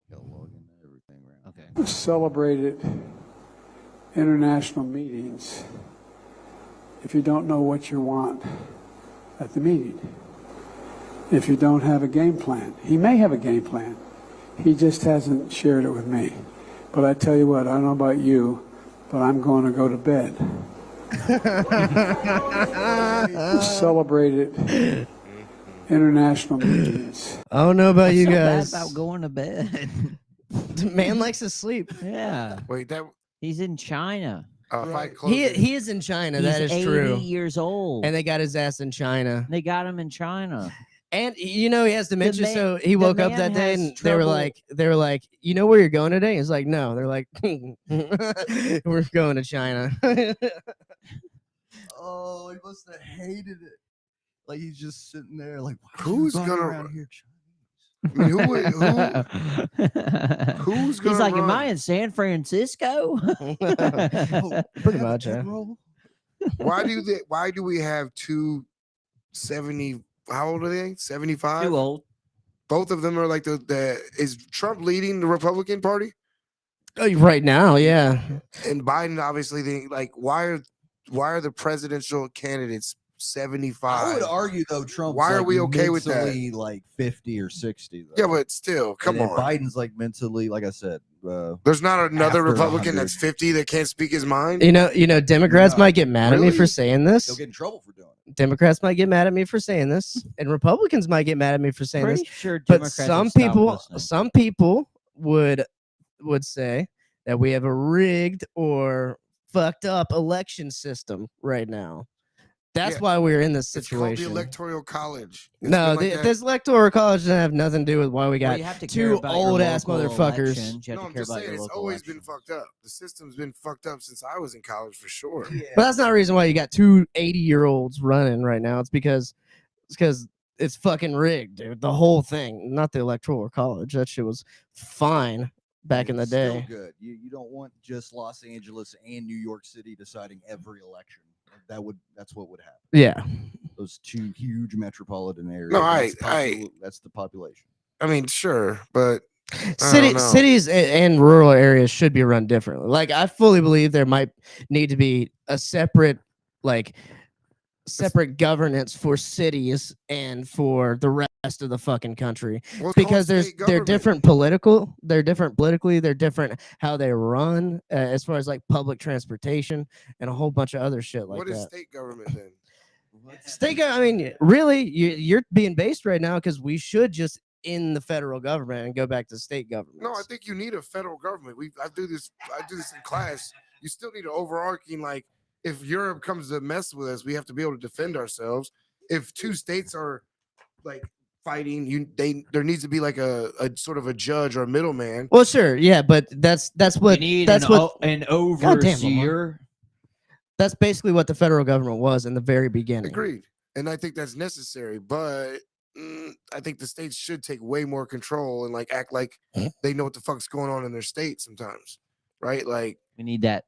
Gotta log into everything right now. Okay. Celebrated international meetings if you don't know what you want at the meeting. If you don't have a game plan. He may have a game plan. He just hasn't shared it with me. But I tell you what, I don't know about you, but I'm going to go to bed. Celebrated international meetings. I don't know about you So bad guys. about going to bed. Man likes to sleep. Yeah, Wait, that he's in China. Fight Club. He is in China. That He's is 80 true. years old, And they got his ass in China. they got him in China. And he has dementia, man- so he the woke up man that day has and trouble- they were like, you know where you're going today? He's like, no. They're like, we're going to China. Oh, he must have hated it. Like he's just sitting there, like, why Who's are you going gonna- around here? I mean, who's He's gonna like, am run? I in San Francisco? Pretty much, yeah. Why do we have 270? How old are they? 75. Too old. Both of them are like the. Is Trump leading the Republican Party Oh, right now, yeah. and Biden? Obviously, why are the presidential candidates I 75? would argue though, Trump's Why are like, we okay with that? mentally, like 50 or 60. Though. Yeah, but still, come And then on. Biden's like mentally, like I said, There's not another after Republican 100. that's 50 that can't speak his mind. Democrats No. might get mad at me for Really? saying they'll this. get in trouble for doing it. Democrats might get mad at me for saying this, and Republicans might get mad at me for saying this. Pretty sure But Democrats some would stop people, listening. some people would say that we have a rigged or fucked up election system right now. That's Yeah. why we're in this It's called the situation. Electoral College. It's No, been like that. this electoral college doesn't have nothing to do with why we Well, got you have to care two about your old-ass local motherfuckers. elections. You have No, to I'm care just about saying your it's local always been elections. fucked up. The system's been fucked up since I was in college for sure. But that's not a reason why you got two 80-year-olds running right now. It's because it's fucking rigged, dude. The whole thing, not the electoral college. That shit was fine back in the It's still day. good. You don't want just Los Angeles and New York City deciding every election. That's what would happen. Yeah. Those two huge metropolitan areas. No, that's the population. I mean, sure, but City, don't know. cities and rural areas should be run differently. Like I fully believe there might need to be a separate governance for cities and for the rest of the fucking country Well, it's called because state they're government. different they're different politically, they're different how they run as far as like public transportation and a whole bunch of other shit like What is that. state government then? I mean, really, you're being based right now because we should just in the federal government and go back to state government. No, I think you need a federal government. I do this in class. You still need an overarching, like, if Europe comes to mess with us, we have to be able to defend ourselves. If two states are like fighting, there needs to be like a sort of a judge or a middleman. Well, sure, yeah, but that's what You need that's an, what an Goddamn, Lamar. overseer. that's basically what the federal government was in the very beginning. Agreed, and I think that's necessary. But I think the states should take way more control and like act like they know what the fuck's going on in their state sometimes, right? Like We need that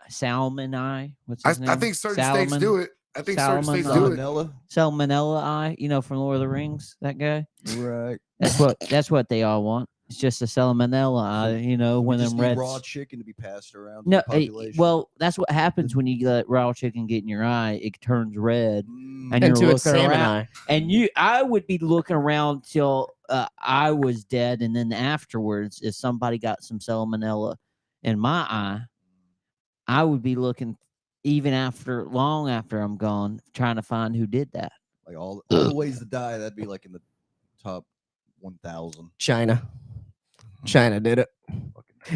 salmon eye. What's his name? I think certain states do it. I think certain Salmon, states do it. Salmonella? Salmonella eye. You know, from Lord of the Rings. That guy. Right. That's what they all want. It's just a salmonella eye. You know, We when just them need reds. raw chicken to be passed around. to No, the population. well, that's what happens when you let raw chicken get in your eye. It turns red, Mm, and you're Into a looking salmon around. eye. And I would be looking around till I was dead, and then afterwards, if somebody got some salmonella in my eye, I would be looking even long after I'm gone, trying to find who did that. like all the ways to die, that'd be like in the top 1,000. China did it.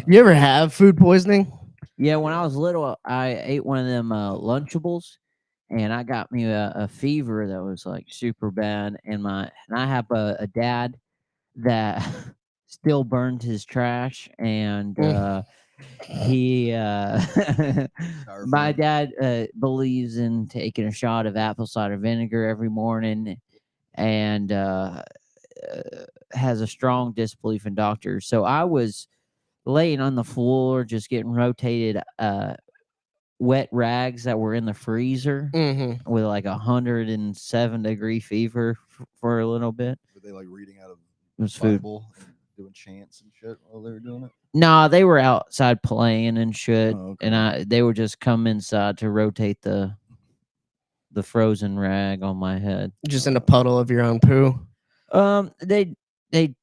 You ever have food poisoning? Yeah, when I was little, I ate one of them Lunchables, and I got me a fever that was like super bad. And I have a dad that still burned his trash, and he my dad believes in taking a shot of apple cider vinegar every morning, and has a strong disbelief in doctors. So I was laying on the floor, just getting rotated wet rags that were in the freezer Mm-hmm. with like 107-degree fever for a little bit. Were they like reading out of It was food. Bible and doing chants and shit while they were doing it? Nah, they were outside playing and shit, Oh, okay. and they would just come inside to rotate the frozen rag on my head. Just in a puddle of your own poo. They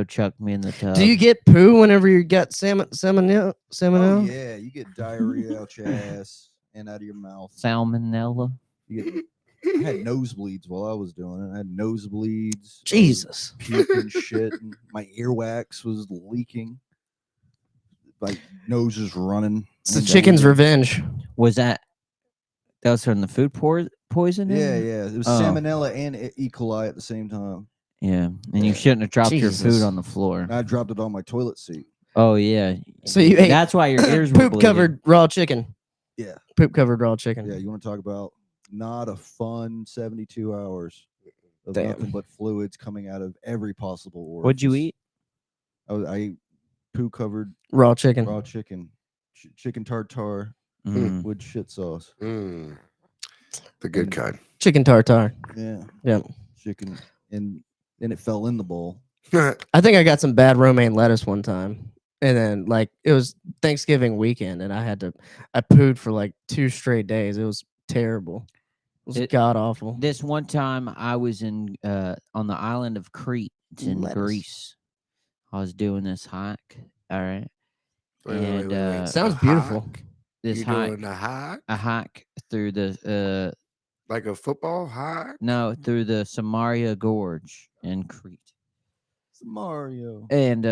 chucked me in the tub. Do you get poo whenever you get salmonella? Oh yeah, you get diarrhea out your ass and out of your mouth. salmonella? I had nosebleeds while I was doing it. I had nosebleeds. Jesus. Puking shit. And my earwax was leaking. Like nose is running. It's the chicken's revenge. Was that was from the food poisoning? Yeah, yeah. It was Oh. salmonella and E. coli at the same time. Yeah, and you shouldn't have dropped your Jesus. food on the floor. And I dropped it on my toilet seat. Oh yeah. So you ate That's why your ears were poop bleeding. covered raw chicken. Yeah. Poop covered raw chicken. Yeah, you want to talk about not a fun 72 hours of Damn. nothing but fluids coming out of every possible orifice. What'd you eat? I ate poo covered Raw chicken. raw chicken, chicken tartare Mm. with shit sauce. The good kind. Chicken tartare. Yeah, Yep. chicken, and then it fell in the bowl. I think I got some bad romaine lettuce one time. And then like it was Thanksgiving weekend and I pooed for like 2 straight days. It was terrible. It was god awful. This one time I was in on the island of Crete. It's in Lettuce. Greece. I was doing this hike. All right. Wait. Sounds A beautiful. hike? This You hike, doing a hike? a hike through the Like a football hike? through the Samaria Gorge in Crete. It's Mario. And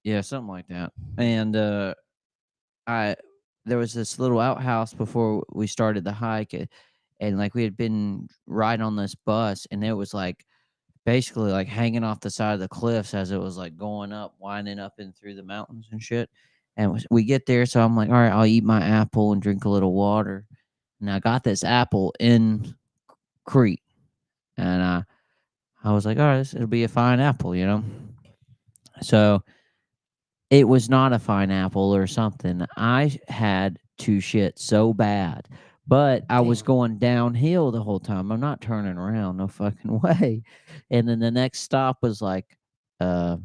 yeah, something like that. And there was this little outhouse before we started the hike, and like we had been riding on this bus, and it was like basically like hanging off the side of the cliffs as it was like going up, winding up and through the mountains and shit. And we get there, so I'm like, all right, I'll eat my apple and drink a little water. And I got this apple in Crete, and I was like, all right, it'll be a fine apple, you know. So it was not a fine apple or something. I had to shit so bad, but I was going downhill the whole time. I'm not turning around, no fucking way. And then the next stop was like, I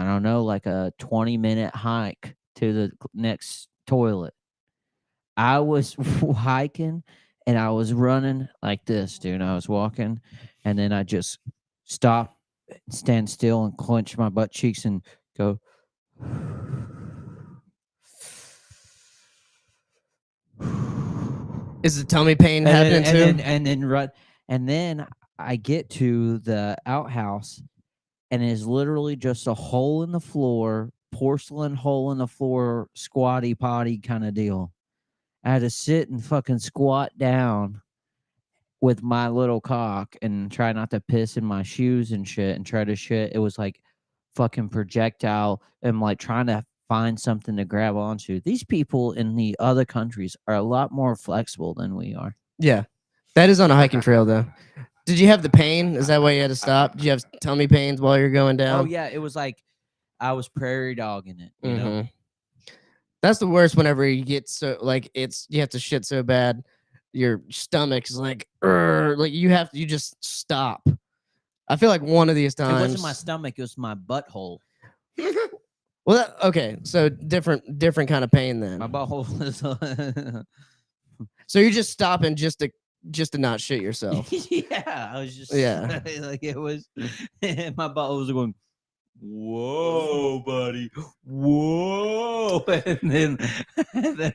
don't know, like a 20-minute hike to the next toilet. I was hiking and I was running like this, dude. I was walking and then I just stop, stand still and clench my butt cheeks and go. Is the tummy pain happening too? And then run, and then I get to the outhouse, and it's literally just a hole in the floor, porcelain hole in the floor, squatty potty kind of deal. I had to sit and fucking squat down with my little cock and try not to piss in my shoes and shit and try to shit. It was like fucking projectile and like trying to find something to grab onto. These people in the other countries are a lot more flexible than we are. Yeah. That is on a hiking trail though. Did you have the pain? Is that why you had to stop? Did you have tummy pains while you're going down? Oh yeah, it was like I was prairie dogging it, you know. Mhm. That's the worst whenever you get so like you have to shit so bad your stomach is like you just stop. I feel like one of these It times wasn't my stomach, it was my butthole. Well, okay, so different kind of pain then. My butthole was So you're just stopping just to not shit yourself. yeah, I was just Yeah. like it was my butthole was going, whoa, buddy, whoa, and then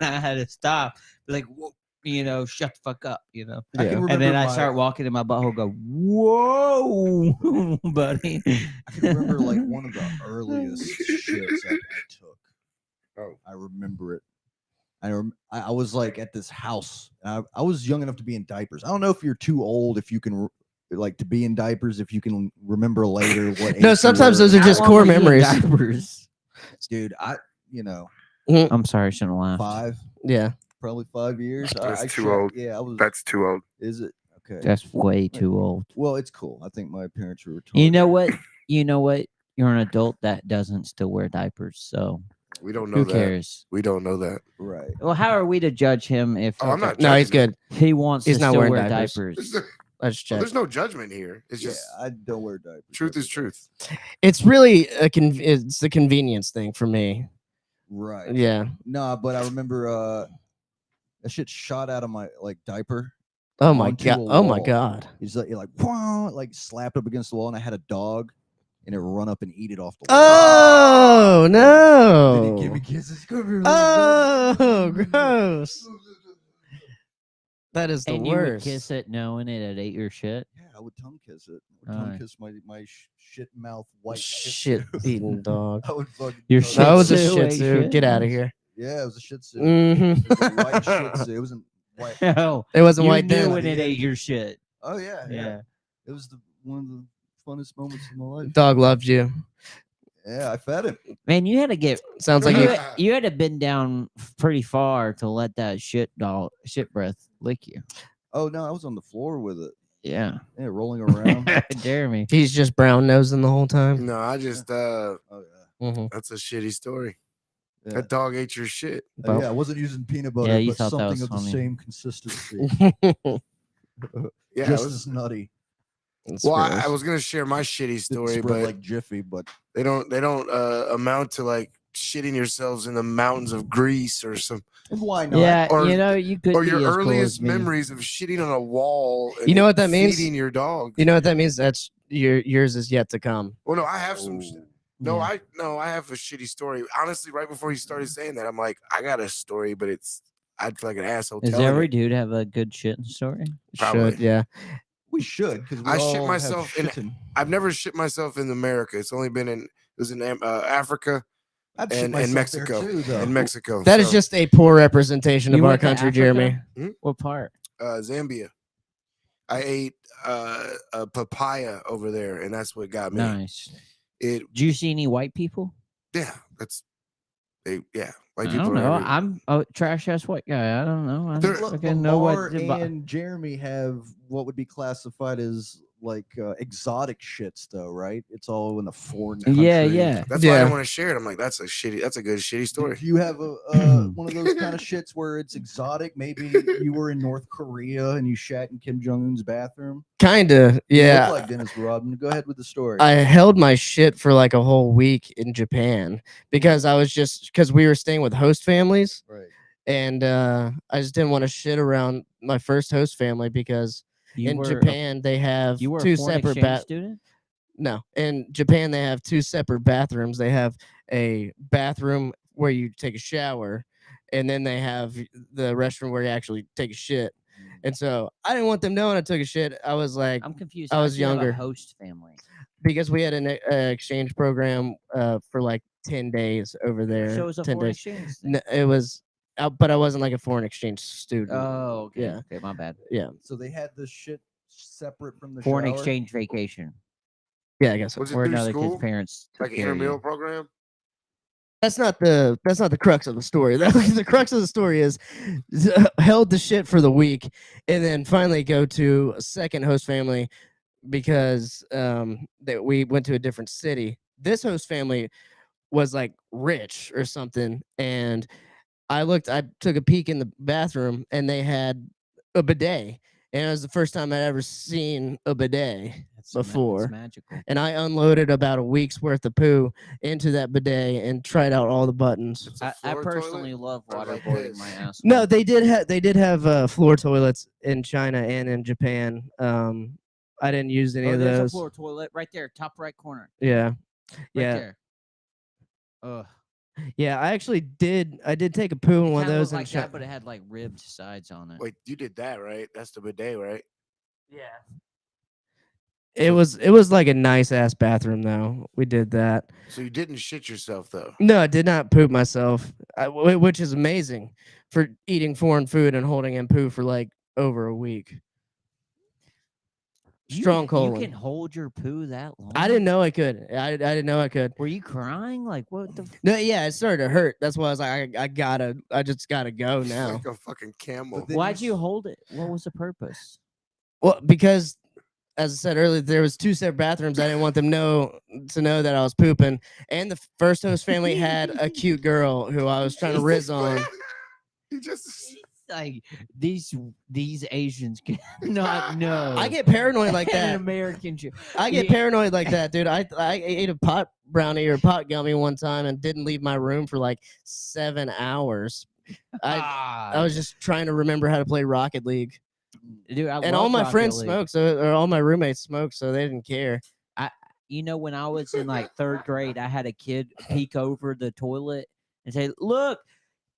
I had to stop, like, whoa, you know, shut the fuck up, you know. I can And remember then I my- start walking, and my butthole go, whoa, buddy. I can remember like one of the earliest shits I took. Oh. I remember it. I was like at this house. And I was young enough to be in diapers. I don't know if you're too old if you can like to be in diapers. If you can remember later what. No, age you sometimes were. those are How just long core were you in memories. diapers? Dude. I'm sorry, I shouldn't laugh. Five, Yeah. probably 5 years. That's I too checked. old. Yeah, I was. That's too old. Is it Okay. That's way too old. Well, it's cool. I think my parents were retarded. You know what? You know what? You're an adult that doesn't still wear diapers, so We don't know who that. cares? We don't know that. Right. Well, how are we to judge him if Oh, I'm not No, he's judging good. he wants He's to not still wearing wear diapers. diapers? Let's Well, check. there's no judgment here. It's Yeah, just I don't wear diapers. truth is that's okay. truth. It's really it's the convenience thing for me. Right. Yeah. Nah, but I remember that shit shot out of my like diaper. Oh my Onto god. a Oh my wall. god. He's like "Wah," like slapped up against the wall, and I had a dog, and it run up and eat it off the wall. Oh no. Then he gave me kisses. Come here, little dog. Oh, gross. That is the And you would worst. kiss it knowing it had ate your shit. Yeah, I would tongue kiss it. I would tongue Alright. kiss my shit mouth white Shit eating dog. I would fucking Your tongue Shih That was a Tzu shih ate tzu. shit? Get out of here. Yeah, it was a Shih Tzu. hmm It was a white Shih Tzu. It wasn't white. No, It wasn't you white knew then. when it ate your shit. Oh yeah, yeah. Yeah. It was one of the funnest moments of my life. Dog loved you. Yeah, I fed him. Man, you had to get Sounds like you, you. you had to bend down pretty far to let that shit breath lick you. Oh no, I was on the floor with it. Yeah. Yeah, rolling around. Jeremy. He's just brown nosing the whole time. No, I just Oh yeah. Mhm. that's a shitty story. Yeah. That dog ate your shit. Yeah, I wasn't using peanut butter, Yeah, you but thought that something was of funny. the same consistency. Yeah, it Just was, as nutty. It's well, gross. I was gonna share my shitty Didn't story, spread but like Jiffy, but they don't amount to like shitting yourselves in the mountains of Greece or some why not? Yeah, Or- you could or be your as cool as earliest me. memories of shitting on a wall. You know what that means? Feeding your dog. You know what that means? That's yours is yet to come. Well, no, I have some. No, Yeah. I have a shitty story. Honestly, right before he started saying that, I'm like, I got a story, but I'd feel like an asshole. Does telling every it. dude have a good shitting story? Probably. Should, yeah. We should because I shit myself in- I've never shit myself in America. It's only been it was in Africa and Mexico. In Mexico. That is So, just a poor representation You of our went to country, Africa? Jeremy. What part? Zambia. I ate a papaya over there, and that's what got me. Nice. It Do you see any white people? yeah, that's yeah. White I people don't are know. every- I'm a trash ass white guy. I don't know. I There- don't fucking know what. and Jeremy have what would be classified as like exotic shits, though, right? It's all in a foreign country. Yeah, yeah. That's why I Yeah. didn't want to share it. I'm like, that's a good shitty story. Do you have a one of those kind of shits where it's exotic? Maybe you were in North Korea and you shat in Kim Jong Un's bathroom. Kinda, You yeah. look like Dennis Rodman. Go ahead with the story. I held my shit for like a whole week in Japan because we were staying with host families, right. and I just didn't want to shit around my first host family because You in were Japan they have you were two a foreign separate exchange student. No, in Japan they have two separate bathrooms. They have a bathroom where you take a shower, and then they have the restroom where you actually take a shit. And so I didn't want them knowing I took a shit. I was like, I'm confused. I How'd was you have a younger. host family. because we had an exchange program for like 10 days over there. So it was a 10 foreign days. exchange. thing. It was, but I wasn't like a foreign exchange student. Oh, okay. Yeah. Okay, my bad. Yeah. So they had the shit separate from the Foreign shower? exchange vacation. Yeah, I guess so. Was it Where through another school? kid's parents took Like an care of you. intramural program? That's not the crux of the story. The crux of the story is held the shit for the week and then finally go to a second host family because that we went to a different city. This host family was like rich or something, and I took a peek in the bathroom and they had a bidet, and it was the first time I'd ever seen a bidet. That's before. It's magical. And I unloaded about a week's worth of poo into that bidet and tried out all the buttons. It's a I floor personally toilet? love Or like waterboarding this? my ass. No, they did have floor toilets in China and in Japan. I didn't use any of there's a those. floor toilet right there, top right corner. Yeah, Right yeah, there. Ugh. yeah. I actually did. I did take a poo in one of Kinda those looked in like China. that, but it had like ribbed sides on it. Wait, you did that, right? That's the bidet, right? Yeah. It was like a nice ass bathroom though. We did that. So you didn't shit yourself though. No, I did not poop myself, which is amazing for eating foreign food and holding in poo for like over a week. Strong colon. You can hold your poo that long. I didn't know I could. I didn't know I could. Were you crying? Like what the? No, yeah, it started to hurt. That's why I was like, I just gotta go It's now. like a fucking camel. But then Why'd you hold it? What was the purpose? Well, because as I said earlier, there was 2 separate bathrooms. I didn't want them to know that I was pooping. And the first host family had a cute girl who I was trying to riz on. He just Like these Asians cannot know. I get paranoid like an that. American. I get paranoid like that, dude. I ate a pot brownie or pot gummy one time and didn't leave my room for like 7 hours. I was just trying to remember how to play Rocket League. dude, And all my friends smoke, or all my roommates smoke, so they didn't care. When I was in like 3rd grade, I had a kid peek over the toilet and say, "Look,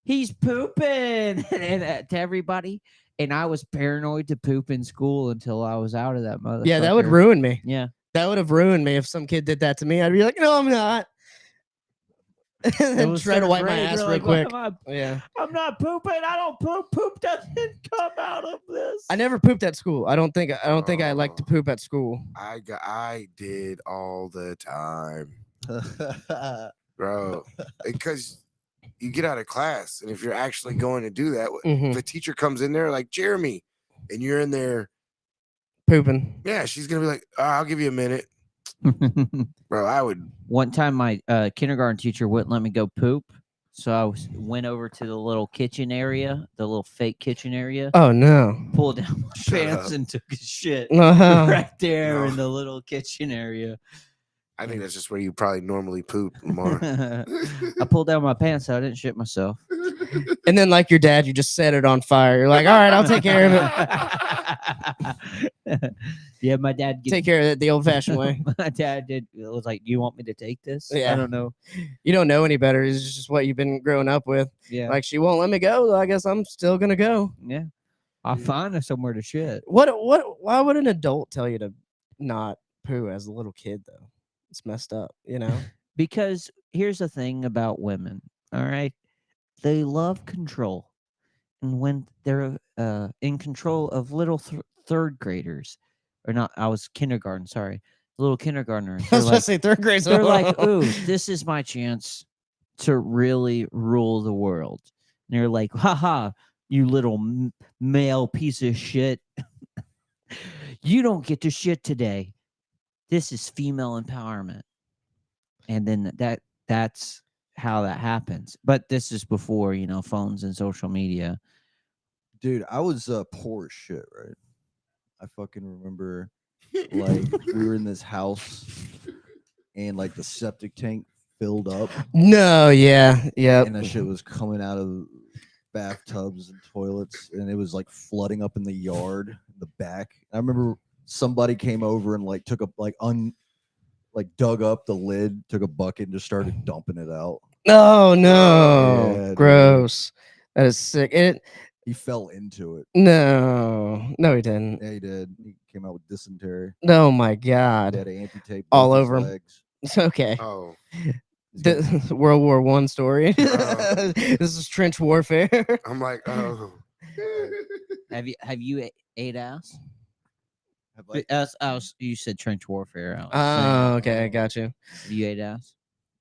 he's pooping," and to everybody. And I was paranoid to poop in school until I was out of that motherfucker. Yeah, that would ruin me. Yeah. That would have ruined me if some kid did that to me. I'd be like, no, I'm not. And then try to wipe my ass real quick. Yeah. I'm not pooping. I don't poop. Poop doesn't come out of this. I never pooped at school. I don't think I like to poop at school. I did all the time, bro. Because you get out of class, and if you're actually going to do that, Mhm. if a teacher comes in there like Jeremy, and you're in there Pooping. yeah, she's gonna be like, I'll give you a minute, bro. I would. One time, my kindergarten teacher wouldn't let me go poop, so I went over to the little kitchen area, the little fake kitchen area, Oh no. pulled down my Shut pants up. and took a shit Uh-huh. right there No. in the little kitchen area. I think that's just where you probably normally poop, Lamar. I pulled down my pants so I didn't shit myself. And then, like your dad, you just set it on fire. You're like, all right, I'll take care of it. Yeah, my dad. Take care of it the old-fashioned way. My dad was like, "Do you want me to take this?" Yeah. I don't know. You don't know any better. It's just what you've been growing up with. Yeah, Like, she won't let me go. I guess I'm still gonna go. yeah. I'll find somewhere to shit. Why would an adult tell you to not poo as a little kid though? It's messed up, you know? Because here's the thing about women. All right, they love control, and when they're in control of little 3rd graders, or not, I was kindergarten. Sorry, little kindergartners. I They're was gonna like, say 3rd grade. they're like, "Ooh, this is my chance to really rule the world." And they're like, "Haha, you little male piece of shit. You don't get to shit today. This is female empowerment." And then that's how that happens. But this is before, phones and social media. Dude, I was poor as shit, right? I fucking remember, like, we were in this house, and like the septic tank filled up, No, yeah, yeah. and that shit was coming out of bathtubs and toilets, and it was like flooding up in the yard, in the back. I remember somebody came over and like took a dug up the lid, took a bucket, and just started dumping it out. Oh no, Yeah, dude. gross. That is sick. He fell into it. No, he didn't. Yeah, he did. He came out with dysentery. Oh my He God. had to amputate All both his over him. legs. It's okay. Oh, He's got- The World War I story. Oh. This is trench warfare. I'm like, oh. Have you ate ass? have, like, You said trench warfare. Oh, okay, I got you. Have you ate ass?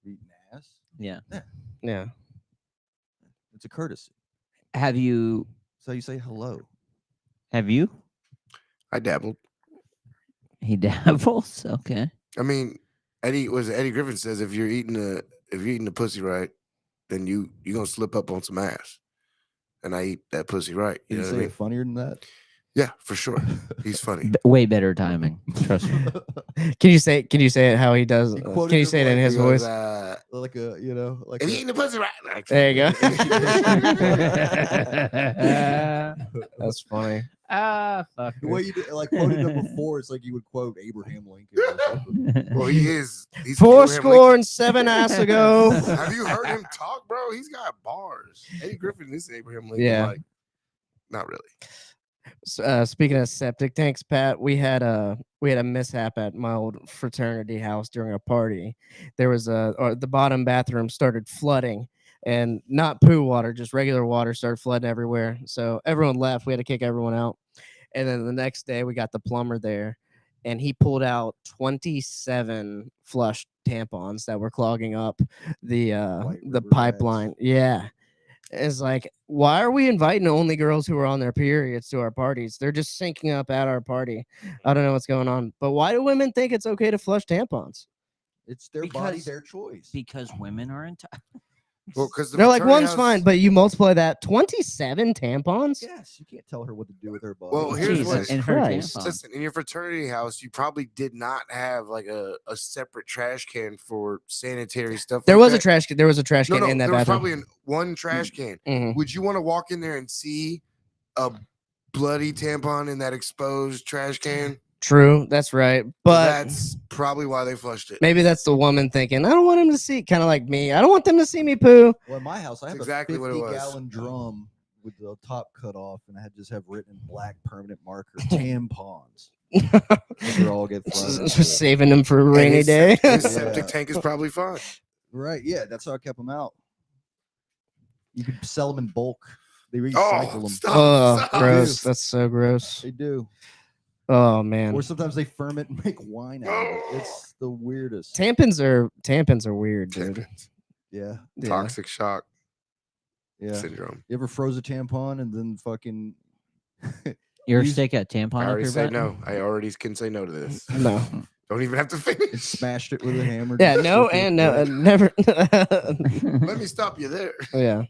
eaten ass. Yeah. Yeah. It's a courtesy. Have you? So you say hello. Have you? I dabbled. He dabbles. Okay. I mean, Eddie Griffin says if you're eating the pussy right, then you gonna slip up on some ass, and I eat that pussy right. You Did know you what I say mean? it funnier than that? Yeah, for sure. He's funny. Way better timing. Trust me. Can you say it how he does? He Can quoted you him say it in like his He goes, voice? Like a, like if a- you eating the pussy right, like, There you go. That's funny. Fuck. the way you did, like quoted him before, it's like you would quote Abraham Lincoln. Or something. well, he is. He's Four Abraham score and 7 ass ago. Lincoln. Have you heard him talk, bro? He's got bars. Eddie Griffin is Abraham Lincoln. Yeah. Like, not really. Speaking of septic tanks, Pat, we had a mishap at my old fraternity house during a party. There was the bottom bathroom started flooding, and not poo water, just regular water started flooding everywhere. So everyone left. We had to kick everyone out. And then the next day, we got the plumber there, and he pulled out 27 flush tampons that were clogging up the White River pipeline. Yeah. is like, why are we inviting only girls who are on their periods to our parties? They're just syncing up at our party. I don't know what's going on. But why do women think it's okay to flush tampons? It's their body, Because- their choice. Because women are entitled. Well, because They're like, one's fine, but you multiply that 27 tampons? Yes, you can't tell her what to do with her body. Well, here's Jesus, what. and her Christ. tampon. Listen, in your fraternity house, you probably did not have like a separate trash can for sanitary stuff. There like was a that. trash can. There was a trash No, can no, in that there was bathroom. probably one trash can. Mhm. Would you want to walk in there and see a bloody tampon in that exposed trash can? True, that's right. But That's probably why they flushed it. maybe that's the woman thinking, I don't want him to see, kind of like me. I don't want them to see me poo. Well, in my house, I That's have exactly a what it was. 50-gallon drum with the top cut off, and I had just have written in black permanent marker tampons. They all get thrown into Just it. saving them for a And rainy his day. His Yeah. septic tank is probably fine. Right? Yeah, that's how I kept them out. You could sell them in bulk. They recycle Oh, them. stop, Oh, stop. gross. That's so gross. They do. Oh man. Or sometimes they ferment and make wine out of it. It's the weirdest. Tampons are weird, dude. Tampons. Yeah, Yeah. Toxic shock yeah. syndrome. You ever froze a tampon and then fucking You ever Use- stick a tampon I up already your said butt? no. I already can say no to this. No. Don't even have to finish. smashed it with a hammer? Yeah, just no stick it and no, in? never. Let me stop you there. Yeah.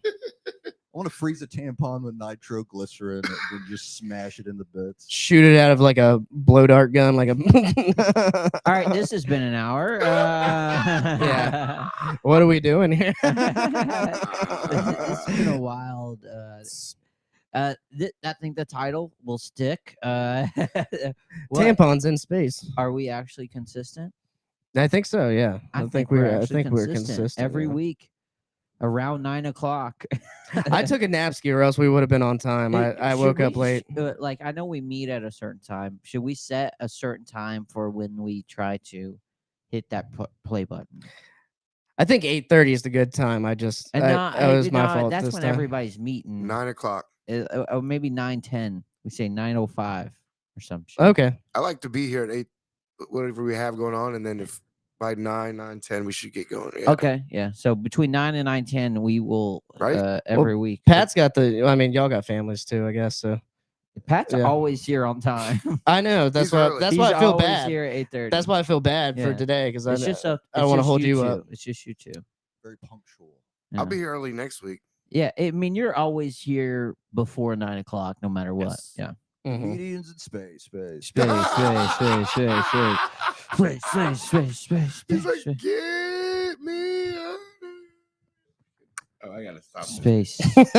I want to freeze a tampon with nitroglycerin and then just smash it in the bits. Shoot it out of like a blow dart gun, like a. All right, this has been an hour. Yeah. What are we doing here? It's been a wild. I think the title will stick. What- Tampons in space. Are we actually consistent? I think so. Yeah. I think we're. I actually think we're consistent every yeah. week around 9 o'clock. I took a nap ski, or else we would have been on time. I Should woke up we late. like I know we meet at a certain time. Should we set a certain time for when we try to hit that play button? I think 8:30 is the good time. I just. And That was my fault. That's this when time. everybody's meeting. 9 o'clock. Or maybe 9:10. We say 9:05 or some shit. Okay. I like to be here at 8, whatever we have going on, and then if by 9:10 we should get going. Yeah. Okay, yeah. So between 9 and 9:10, we will Right. every week. Pat's got the. I mean, y'all got families too, I guess. So Pat's yeah. always here on time. I know. That's He's why. early. That's He's why I feel always bad. here at 8:30. That's why I feel bad for Yeah. today because It's I just a. I don't want to hold you two. up. It's just you two. Very punctual. Yeah. I'll be here early next week. Yeah, I mean, you're always here before 9 o'clock, no matter what. Yes. Yeah. Mhm. Comedians in space. Space, space, space, space, space, space, He's like, space, get me. Oh, I gotta stop. space. space.